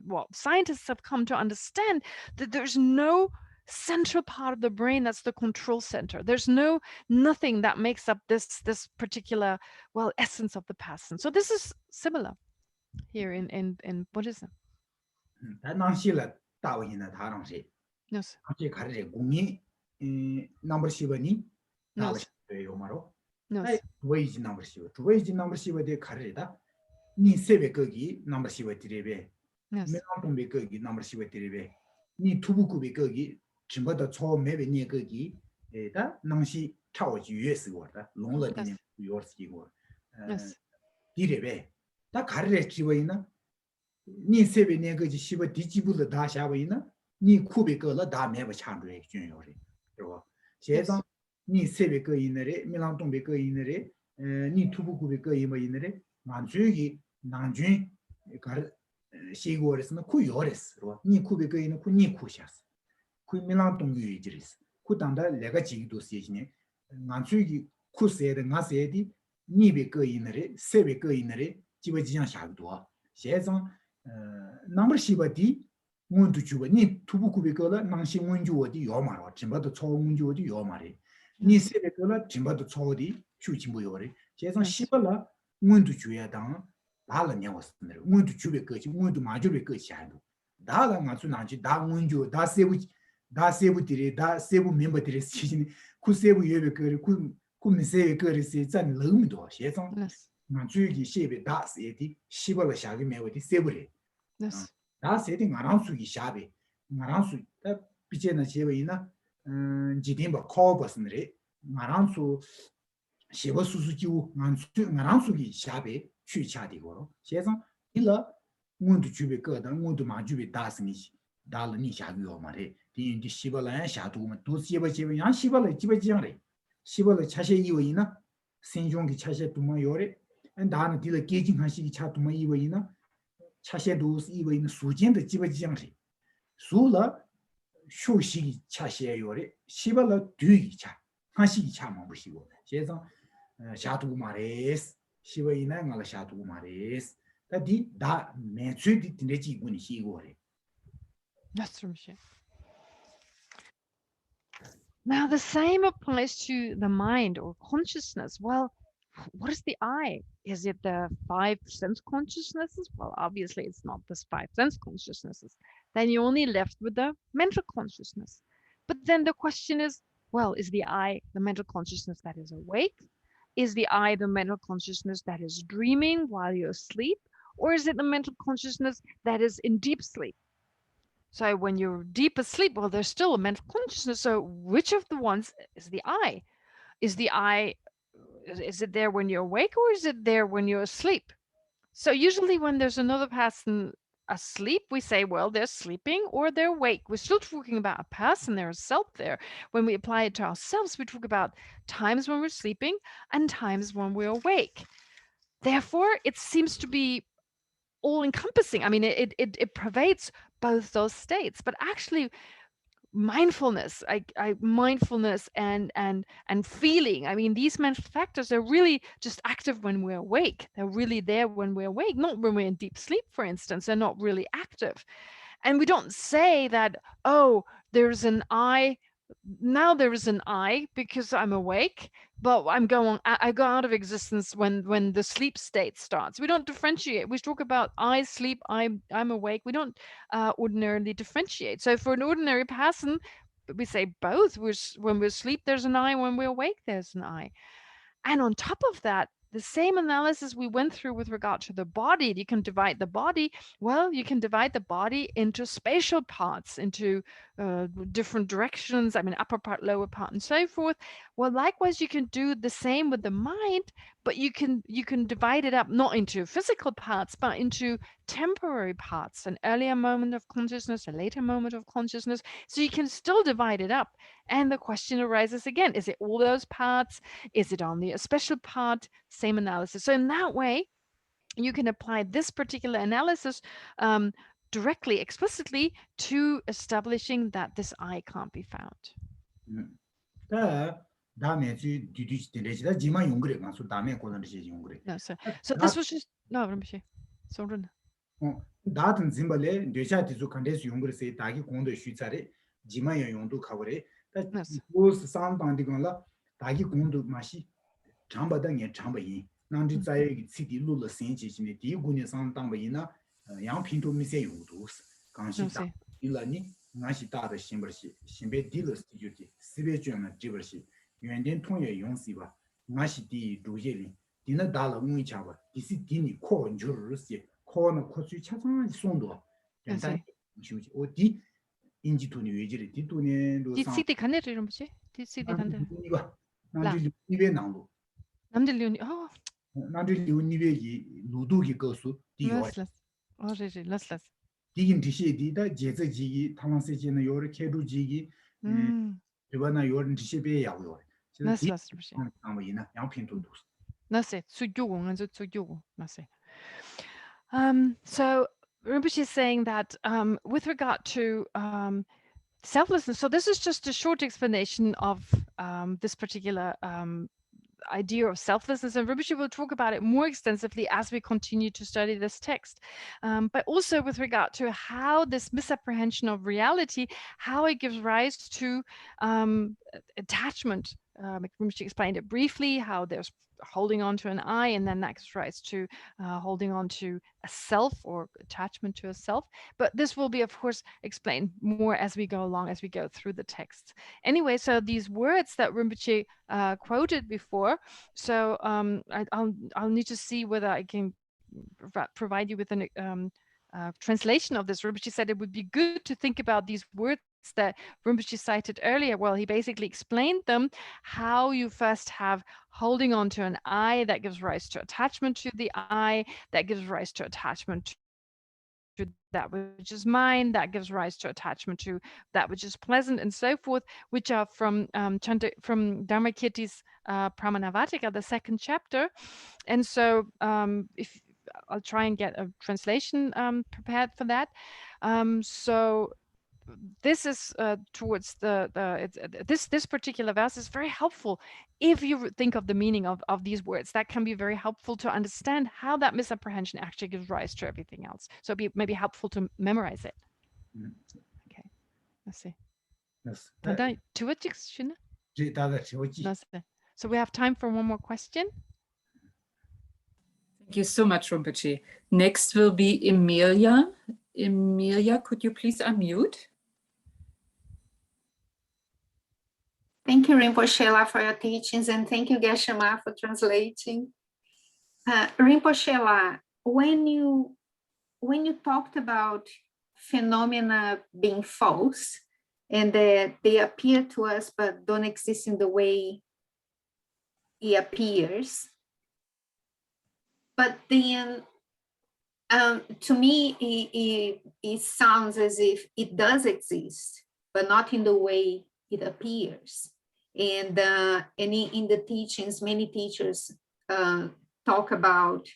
Well, scientists have come to understand that there's no central part of the brain that's the control center. There's nothing that makes up this particular, well, essence of the person. So this is similar here in Buddhism. Yes. Number 7 Yes. Yes. Wage number 7. Wage number 7 de carrera. Ni sebe gogi number 7 direbe. Yes. Menon be gogi number 7 direbe. Ni tubuku be gogi jimba da cho mebe ni gogi da nangsi chao ji yue si wo da long le de yo si go. Yes. Direbe. Da carrera jiwe na 니 세베 내거지 시바 디지불 다 샤바이나 니 쿠베 거라 다 매버 창조에 준요리 그리고 제상 니 세베 거 이너레 밀랑동베 거 이너레 니 투부쿠베 거 이머 이너레 만주기 난준 가 시고레스나 쿠요레스 그리고 니 쿠베 거 이너 쿠니 쿠샤스 그 밀랑동 유이지리스 쿠단다 내가 지기도 세지네 만주기 쿠세데 나세디 니베 거 이너레 세베 거 이너레 지버지장 샤도 제상 number 시바디 문도 주고 니 투부쿠베 거라 망시 문주어디 요마로 짐바도 초문주어디 요마리 니 세베 거라 짐바도 초디 추진부요리 제상 시발라 문도 주야 당 발라 녀왔는데 문도 주베 거지 문도 마주베 거지 하도 다가 맞추 나지 다 문주 다 세부들이 다 세부 멤버들이 시진 쿠세부 예베 거리 쿠미세베 거리세 잔 너무도 제상 나주기 시베 다 세디 시발라 샤게 메워디 세부리 다 세디 나랑수기 샤베 나랑수 다 비제나 제베이나 지딘바 코버스네 나랑수 시버수수지우 나랑수기 샤베 취차디고 제상 일라 문도 주베 거다 문도 마주베 다스니 달니 샤비오 마레 디인디 시발라 샤두면 도 시버지베 양 시발라 지베지양레 시발라 차셰 이오이나 신종기 차셰 두마 요레 다는 딜라 게징 하시기 차 두마 이오이나 차셰도 이오이나 수진의 지베지양레 수라 쇼시기 차셰 요레 시발라 뒤기 차 하시기 차만 보시고 제상 샤두 마레스 시바이나 나라 샤두 마레스 다디 다 매츠디 tindeji 군이 시고래. That's from shit. Now the same applies to the mind or consciousness. Well, what is the I? Is it the 5 sense consciousnesses? Well, obviously it's not the 5 sense consciousnesses. Then you're only left with the mental consciousness. But then the question is, well, is the I the mental consciousness that is awake? Is the I the mental consciousness that is dreaming while you're asleep? Or is it the mental consciousness that is in deep sleep? So when you're deep asleep, well, there's still a mental consciousness. So which of the ones is the I? Is the I, is it there when you're awake or is it there when you're asleep? So usually when there's another person asleep, we say, well, they're sleeping or they're awake. We're still talking about a person, there's a self there. When we apply it to ourselves, we talk about times when we're sleeping and times when we're awake. Therefore, it seems to be all-encompassing. I mean, it pervades both those states. But actually, mindfulness, mindfulness and feeling. I mean, these mental factors are really just active when we're awake. They're really there when we're awake, not when we're in deep sleep, for instance. They're not really active. And we don't say that, oh, there's an I. Now there is an I because I'm awake, but I go out of existence when the sleep state starts. We don't differentiate. We talk about I sleep, I'm awake. We don't ordinarily differentiate. So for an ordinary person, we say both. When we're asleep, there's an I. When we're awake, there's an I. And on top of that, the same analysis we went through with regard to the body, you can divide the body. Well, you can divide the body into spatial parts, into different directions. I mean, upper part, lower part, and so forth. Well, likewise, you can do the same with the mind, but you can divide it up not into physical parts, but into temporary parts, an earlier moment of consciousness, a later moment of consciousness. So you can still divide it up. And the question arises again, is it all those parts? Is it only a special part? Same analysis. So in that way, you can apply this particular analysis directly, explicitly to establishing that this I can't be found. No, so this was just no, Rinpoche. So 다든 짐발레 뇌샤티조 칸데스 용그레세 다기 공도 슈차레 지마야 용도 카버레 보스 상방디건라 다기 공도 마시 장바당에 장바이 난지 자의 시디 룰러 센지시네 디군이 상당바이나 양핀도 미세 용도 강시다 일라니 나시 다의 심버시 심베 딜러스 디주티 시베주나 지버시 연된 통해 용시바 나시 디 루제리 디나 달라 무이차바 디시 디니 코온주르시 코는 코치 차상 송도 연단 주지 어디 인지도니 외지리 디도네 디시디 간네르 이런 뭐지? 디시디 간데 이거 남들 이베 나로 남들 리 남들 리니베기 누두기 거수 디요 Oh, really? Let's. 디긴 디시디다 제제지기 탐방세지는 요르 케루지기 이번에 요르 디시베 야고요. Let's. 아무이나 양핀도도. Let's. So Rinpoche is saying that with regard to selflessness, so this is just a short explanation of this particular idea of selflessness, and Rinpoche will talk about it more extensively as we continue to study this text, but also with regard to how this misapprehension of reality, how it gives rise to attachment. Rinpoche explained it briefly, how there's holding on to an I, and then that gives rise to holding on to a self or attachment to a self. But this will be, of course, explained more as we go along, as we go through the text. Anyway, so these words that Rinpoche quoted before, so I'll need to see whether I can provide you with an translation of this. Rinpoche said it would be good to think about these words that Rinpoche cited earlier. Well, he basically explained them, how you first have holding on to an I, that gives rise to attachment to the I, that gives rise to attachment to that which is mine, that gives rise to attachment to that which is pleasant, and so forth, which are from Dharmakirti's Pramanavartika, the second chapter. And so if I'll try and get a translation prepared for that. So this is towards this particular verse is very helpful if you think of the meaning of these words. That can be very helpful to understand how that misapprehension actually gives rise to everything else. So it may be helpful to memorize it. Okay, let's see. So we have time for one more question. Thank you so much, Rinpoche. Next will be Emilia. Emilia, could you please unmute? Thank you, Rinpoche, for your teachings, and thank you, Geshema, for translating. Rinpoche, when you talked about phenomena being false and that they appear to us but don't exist in the way it appears, but then to me it sounds as if it does exist, but not in the way it appears. And in the teachings, many teachers talk about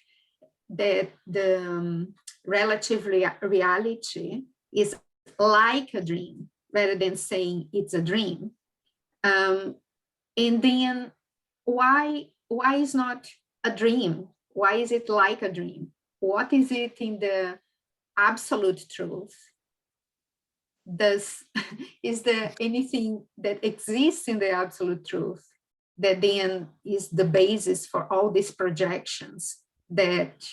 that the relative reality is like a dream, rather than saying it's a dream. And then why is not a dream? Why is it like a dream? What is it in the absolute truth? Is there anything that exists in the absolute truth that then is the basis for all these projections that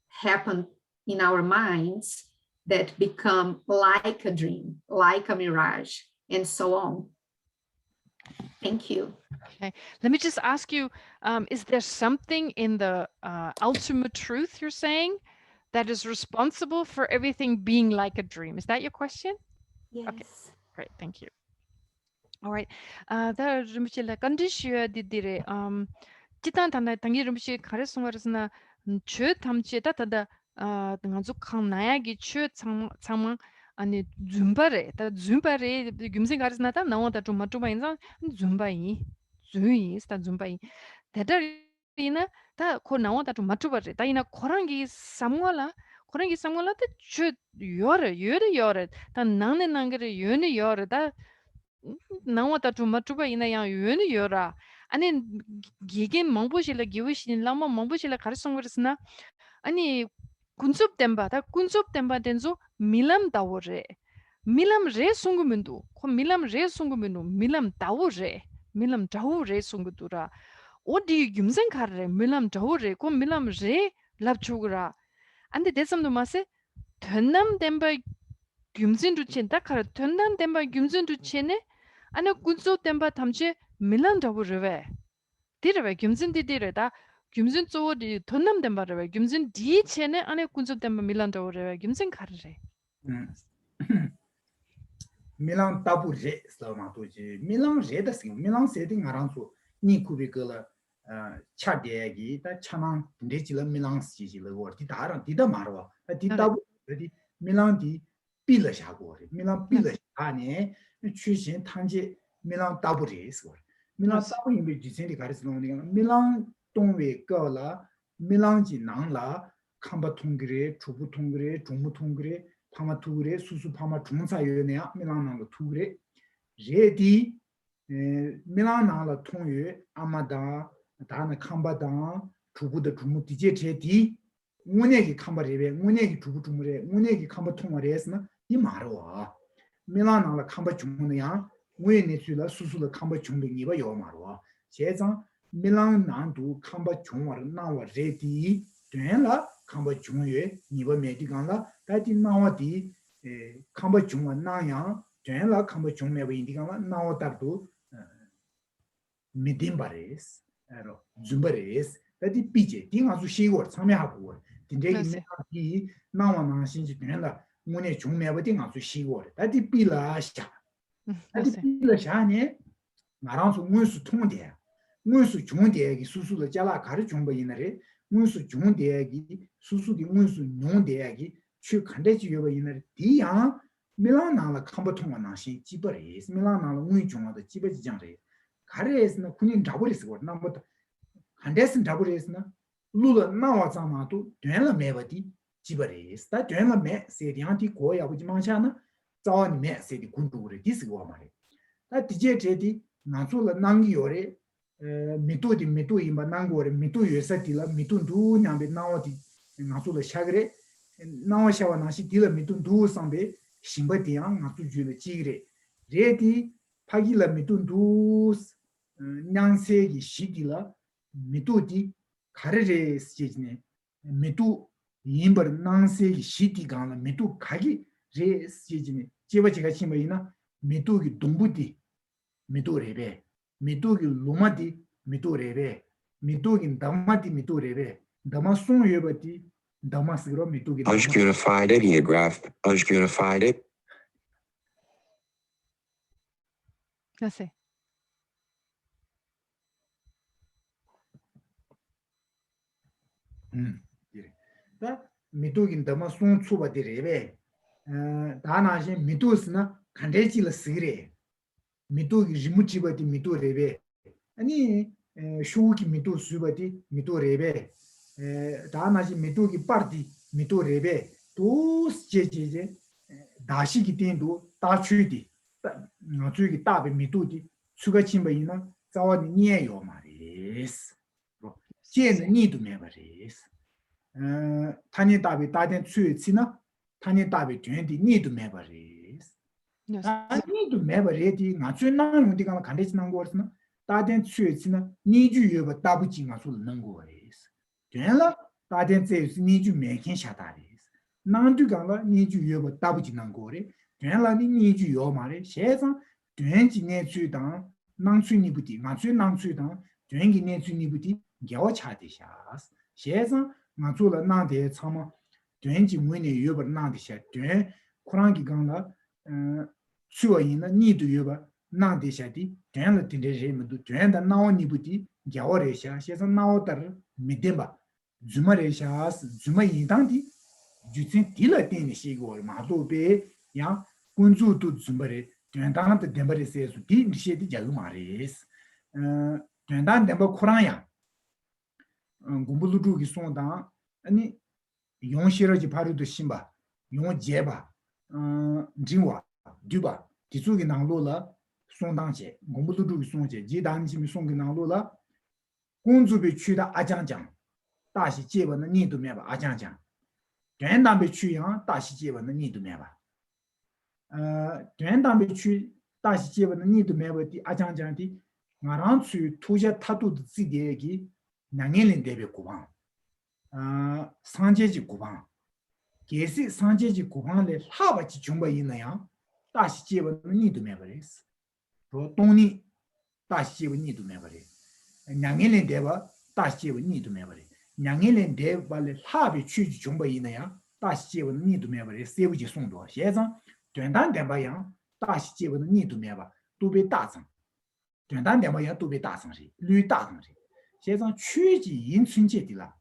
happen in our minds that become like a dream, like a mirage, and so on? Thank you. Okay, let me just ask you, is there something in the ultimate truth you're saying that is responsible for everything being like a dream? Is that your question? Yes. Okay, great, thank you. All right. The Rinpoche la condition didire Tibetan tanda tangi Rinpoche karesongaresna chö tamche tada ngazu khang nayagi chö changma ani zumbare ta zumbare gumse karesna ta nawa ta tuma inza zumbai zui sta zumbai ina ta ko nawa ta tuma ta ina korangi samwala ta chö yore ta nangne nangare yore ta nawa ta tuma ina yang yone yora 아니 기게 멍보실라 기우신 라마 멍보실라 가르송거스나 아니 군습된바다 군습된바된조 밀람 다오레 밀람 레 송구면도 코 밀람 레 송구면도 밀람 다오레 밀람 다오레 송구두라 어디 김생카레 밀람 다오레 코 밀람 레 랍초그라 안데 대섬도 마세 된남된바 김진두 첸다 카르 된남된바 김진두 첸네 아니 군습된바 담제 밀란 더브르베 디르베 김진디 디르다 김진 쪼디 돈남된 바르베 김진 디 체네 안에 군습된 바 밀란 더브르베 김진 카르레 밀란 따부제 슬라마토지 밀란 제다스 밀란 세딩 아란소 니쿠비글라 차데기 다 차만 데지라 밀란 시지라 워디 다랑 디다 마르와 디다부 그래디 밀랑디 빌러샤고 밀랑 빌러샤네 추신 탄제 밀랑 따부리스 밀랑 따부임비 지진이 가르스노니가 밀랑 동외 거라 밀랑지 낭라 캄바 통그레 주부 통그레 중무 통그레 파마 투그레 수수 파마 중사요네야 밀랑나가 투그레 제디 밀랑나라 통유 아마다 다나 캄바다 주부의 주무 디제 제디 문에기 캄바레베 문에기 주부 주무레 문에기 캄바 통화레스나 이 말어 밀랑나라 캄바 주무냐 문에니술라 수수의 캄바 중등이바 요 말어 제장 밀랑난도 캄바 중화를 나와 제디 된라 캄바 중에 니바 메디간라 다디 나와디 캄바 중화 나야 된라 캄바 중에 베인디간라 나와다도 미딘바레스 에로 줌바레스 다디 비제 딩아주 시고 참여하고 딘데기 메디 나와나 신지 된라 문에 중매바 딩아주 시고 다디 빌라샤 다디 빌라샤네 나랑서 문수 통대 문수 중대기 수수의 자라 가르 중바 이나레 문수 중대기 수수디 문수 농대기 취 간대지 요바 이나레 디야 밀라나라 캄바통가 나시 지버레스 밀라나라 문이 중화도 지버지 장레 가르에스나 군인 잡으리스 거 남부터 간대스 잡으리스나 루르 나와자마도 된라 메바디 지버레스 다 된라 메 세디안티 고야 부지 마샤나 자원 메 세디 군두레 디스고 말해 다 디제 제디 나솔라 난기 요레 미토디 미토이마 난고레 미토유에서디라 미토두 냠베 나와디 나솔라 샤그레 나와샤와 나시 디라 미토두 상베 심바디양 나투주레 지그레 레디 파기라 미토두 냥세기 시디라 미토디 가르레 스제네 미토 임버 낭세기 시디가나 미토 가기 레 스제네 제바지가 심바이나 미토기 동부디 미토레베 미토기 로마디 미토레베 미토기 담마디 미토레베 담마송 예바디 담마스그로 미토기 Unified ideograph, unified. Merci. 다 미토기 담마송 추바디레베 다나시 미토스나 간데지라 스그레 미토기 지무치바디 미토레베 아니 쇼기 미토 수바디 미토레베 다나지 미토기 파르디 미토레베 도스 제제제 다시기 텐도 다추디 나주기 다베 미토디 추가 침바이나 자와니 니에요 마레스 제는 니도 메바레스 타니 다베 다덴 추이치나 타니 다베 된디 니도 메바레스 니도 메바레디 나주나는 디가 간데지난 거스나 다덴 추이치나 니주 여바 다부지 가술 능고레스 된라 다덴 제스 니주 메킨 샤다레스 난두가라 니주 여바 다부지 난고레 된라니 니주 요 마레 세상 된지 내주당 낭수니부디 나주 낭수당 된기 내주니부디 겨 차디샤스 세상 나주라 나데 참마 된지 문에 여바 나디샤 된 쿠란기 강라 수어이나 니도 여바 나디샤디 된라 딘데제면도 된다 나오니부디 겨레샤 세상 나오다르 미데바 주마레샤스 주마이당디 주진 딜라테니 시고 마도베 야 군주도 주마레 된다한테 덴바레세스 딘시디 자루마레스 된다 덴바 쿠란야 공부루기 송다 아니 용시러지 바르도 심바 용제바 진와 두바 디수기 나로라 송당제 공부루기 송제 지단지미 송기 나로라 공주비 취다 아장장 다시 제번의 니도 메바 아장장 된담비 취야 다시 제번의 니도 메바 된담비 취 다시 제번의 니도 메바디 아장장디 나랑 취 투자 타도도 지게기 냥엘린 대비 고방 상제지 고방 계시 상제지 고방에 하바지 중바 있나야 다시 제번의 니도 메바레스 로 동니 다시 제번 니도 메바레 냥엘린 대바 다시 제번 니도 메바레 냥엘린 대발레 하비 취지 중바 있나야 다시 제번 니도 메바레 세부지 송도 세상 된단 대바양 다시 제번 니도 메바 도베 다상 된단 대바양 도베 다상시 류 다상시 세상 취지 인춘제디라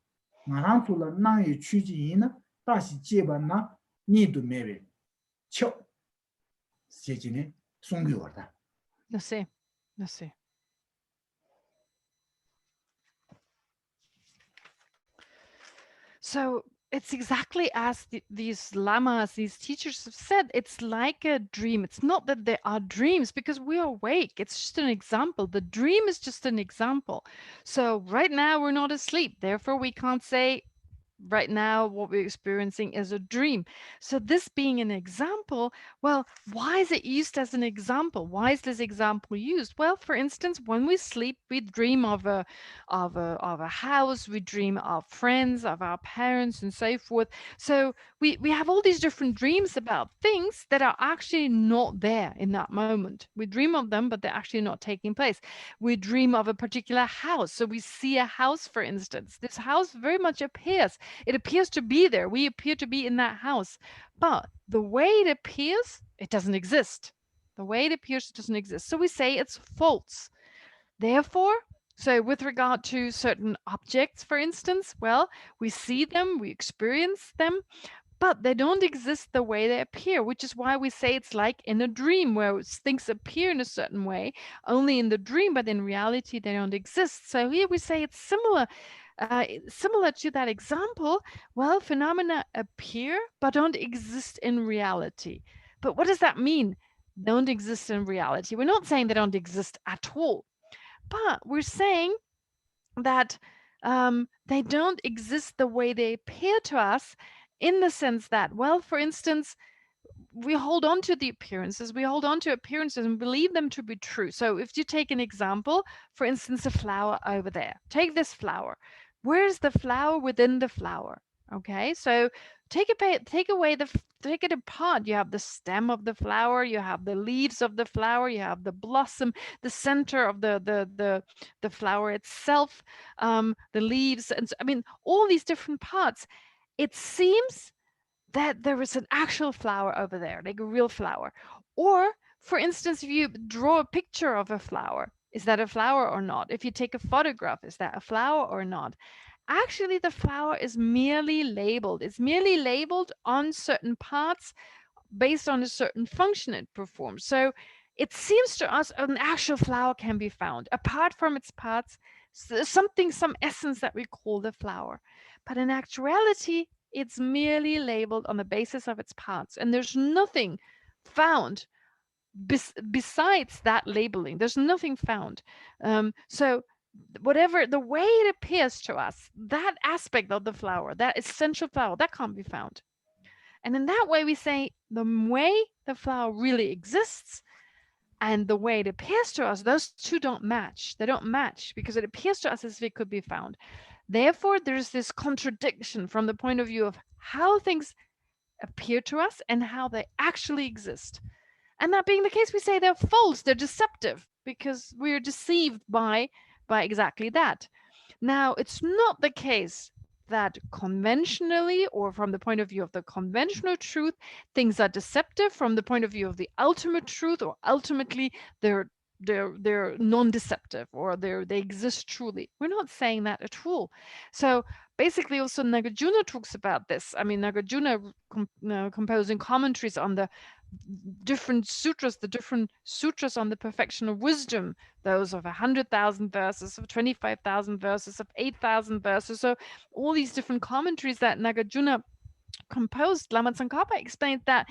나랑토라 나의 취지인나 다시 제번나 니도 매베 쳐 세진에 송교하다. No sé, no sé. So it's exactly as these lamas, these teachers have said, it's like a dream. It's not that there are dreams because we're awake. It's just an example. The dream is just an example. So right now we're not asleep. Therefore, we can't say right now what we're experiencing is a dream. So this being an example, well, why is it used as an example? Why is this example used? Well, for instance, when we sleep, we dream of a house, we dream of friends, of our parents, and so forth. So we have all these different dreams about things that are actually not there in that moment. We dream of them, but they're actually not taking place. We dream of a particular house. So we see a house, for instance. This house very much appears. It appears to be there. We appear to be in that house. But the way it appears, it doesn't exist. The way it appears, it doesn't exist. So we say it's false. Therefore, so with regard to certain objects, for instance, well, we see them, we experience them, but they don't exist the way they appear, which is why we say it's like in a dream where things appear in a certain way, only in the dream, but in reality, they don't exist. So here we say it's similar. Similar to that example, well, phenomena appear but don't exist in reality. But what does that mean? Don't exist in reality. We're not saying they don't exist at all, but we're saying that they don't exist the way they appear to us, in the sense that, well, for instance, we hold on to the appearances, and believe them to be true. So if you take an example, for instance, a flower over there, take this flower. Where's the flower within the flower? Okay, so take it apart. You have the stem of the flower, you have the leaves of the flower, you have the blossom, the center of the flower itself, the leaves, and I mean all these different parts. It seems that there is an actual flower over there, like a real flower. Or, for instance, if you draw a picture of a flower, is that a flower or not? If you take a photograph, is that a flower or not? Actually, the flower is merely labeled. It's merely labeled on certain parts based on a certain function it performs. So it seems to us an actual flower can be found. Apart from its parts, some essence that we call the flower. But in actuality, it's merely labeled on the basis of its parts. And there's nothing found besides that labeling. There's nothing found. So whatever the way it appears to us, that aspect of the flower, that essential flower, that can't be found. And in that way, we say the way the flower really exists and the way it appears to us, those two don't match. They don't match because it appears to us as if it could be found. Therefore, there's this contradiction from the point of view of how things appear to us and how they actually exist. And that being the case, we say they're false, they're deceptive, because we're deceived by exactly that. Now, it's not the case that conventionally, or from the point of view of the conventional truth, things are deceptive. From the point of view of the ultimate truth, or ultimately they're non-deceptive, or they exist truly. We're not saying that at all. So basically, also Nagarjuna talks about this. I mean, Nagarjuna composing commentaries on the different sutras on the perfection of wisdom, those of 100,000 verses, of 25,000 verses, of 8,000 verses. So all these different commentaries that Nagarjuna composed, Lama Tsongkhapa explained that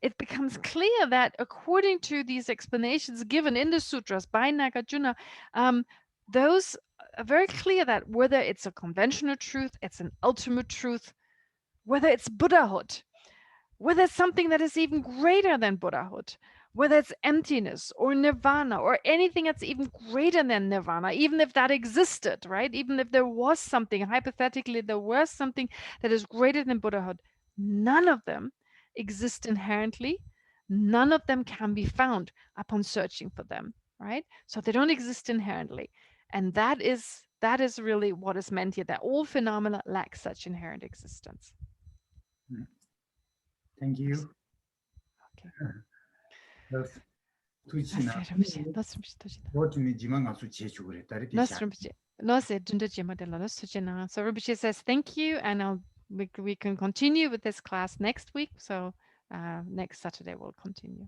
it becomes clear that according to these explanations given in the sutras by Nagarjuna, those are very clear that whether it's a conventional truth, it's an ultimate truth, whether it's Buddhahood, whether it's something that is even greater than Buddhahood, whether it's emptiness or nirvana or anything that's even greater than nirvana, even if that existed, right? Even if there was something, hypothetically, there was something that is greater than Buddhahood, none of them exist inherently. None of them can be found upon searching for them, right? So they don't exist inherently. And that is really what is meant here, that all phenomena lack such inherent existence. Thank you. Okay. That's So Rinpoche says thank you, and I'll we can continue with this class next week. So next Saturday we'll continue.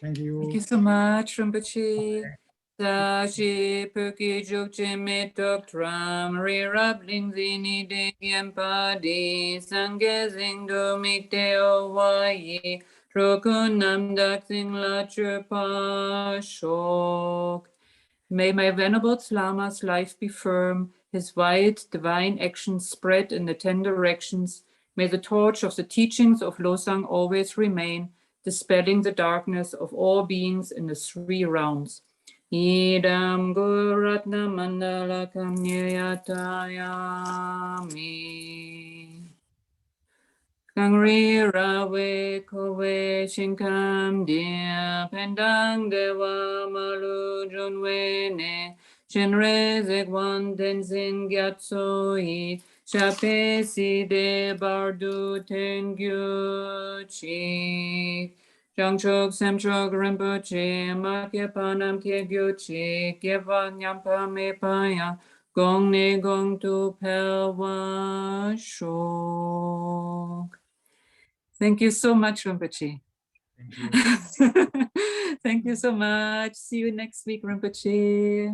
Thank you. Thank you so much, Rinpoche. Dashi Puki Jukchi Mitok Tram Rirab Lingzini Degyam Padi Sange Zingdo Mikteo Wayi Trokunam Daxing La Churpa Shok. May my Venerable Lama's life be firm, his wide divine actions spread in the 10 directions. May the torch of the teachings of Losang always remain, dispelling the darkness of all beings in the 3 realms. Idam Guratna Mandala Kamyatayami. Kangri Rawe Kowe Shinkam Dia Pendang Dewa Malu Junwe Ne Shinre Zegwan Tenzin Gyatsoi Shape Si De Bardu Tengyu Chi Jangchok Semchok Rinpoche Makya Panam Kegyo Chi Gyeva Nyampa Me Paya Gong Ne Gong Tu Pelwa Shok. Thank you so much, Rinpoche. Thank you. Thank you so much. See you next week, Rinpoche.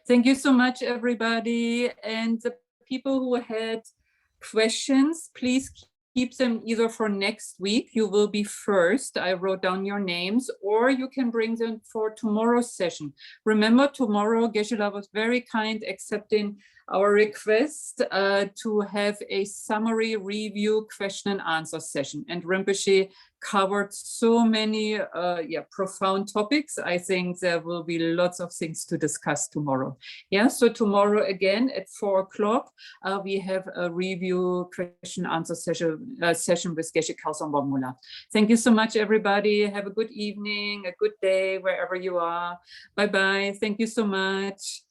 Thank you so much, everybody. And the people who had questions, please keep them either for next week. You will be first. I wrote down your names, or you can bring them for tomorrow's session. Remember, tomorrow, Geshe-la was very kind accepting our request to have a summary review question and answer session. And Rinpoche covered so many profound topics. I think there will be lots of things to discuss tomorrow. Yeah, so tomorrow again at 4 o'clock, we have a review question answer session with Geshe Kelsang Wangmo. Thank you so much, everybody. Have a good evening, a good day, wherever you are. Bye-bye. Thank you so much.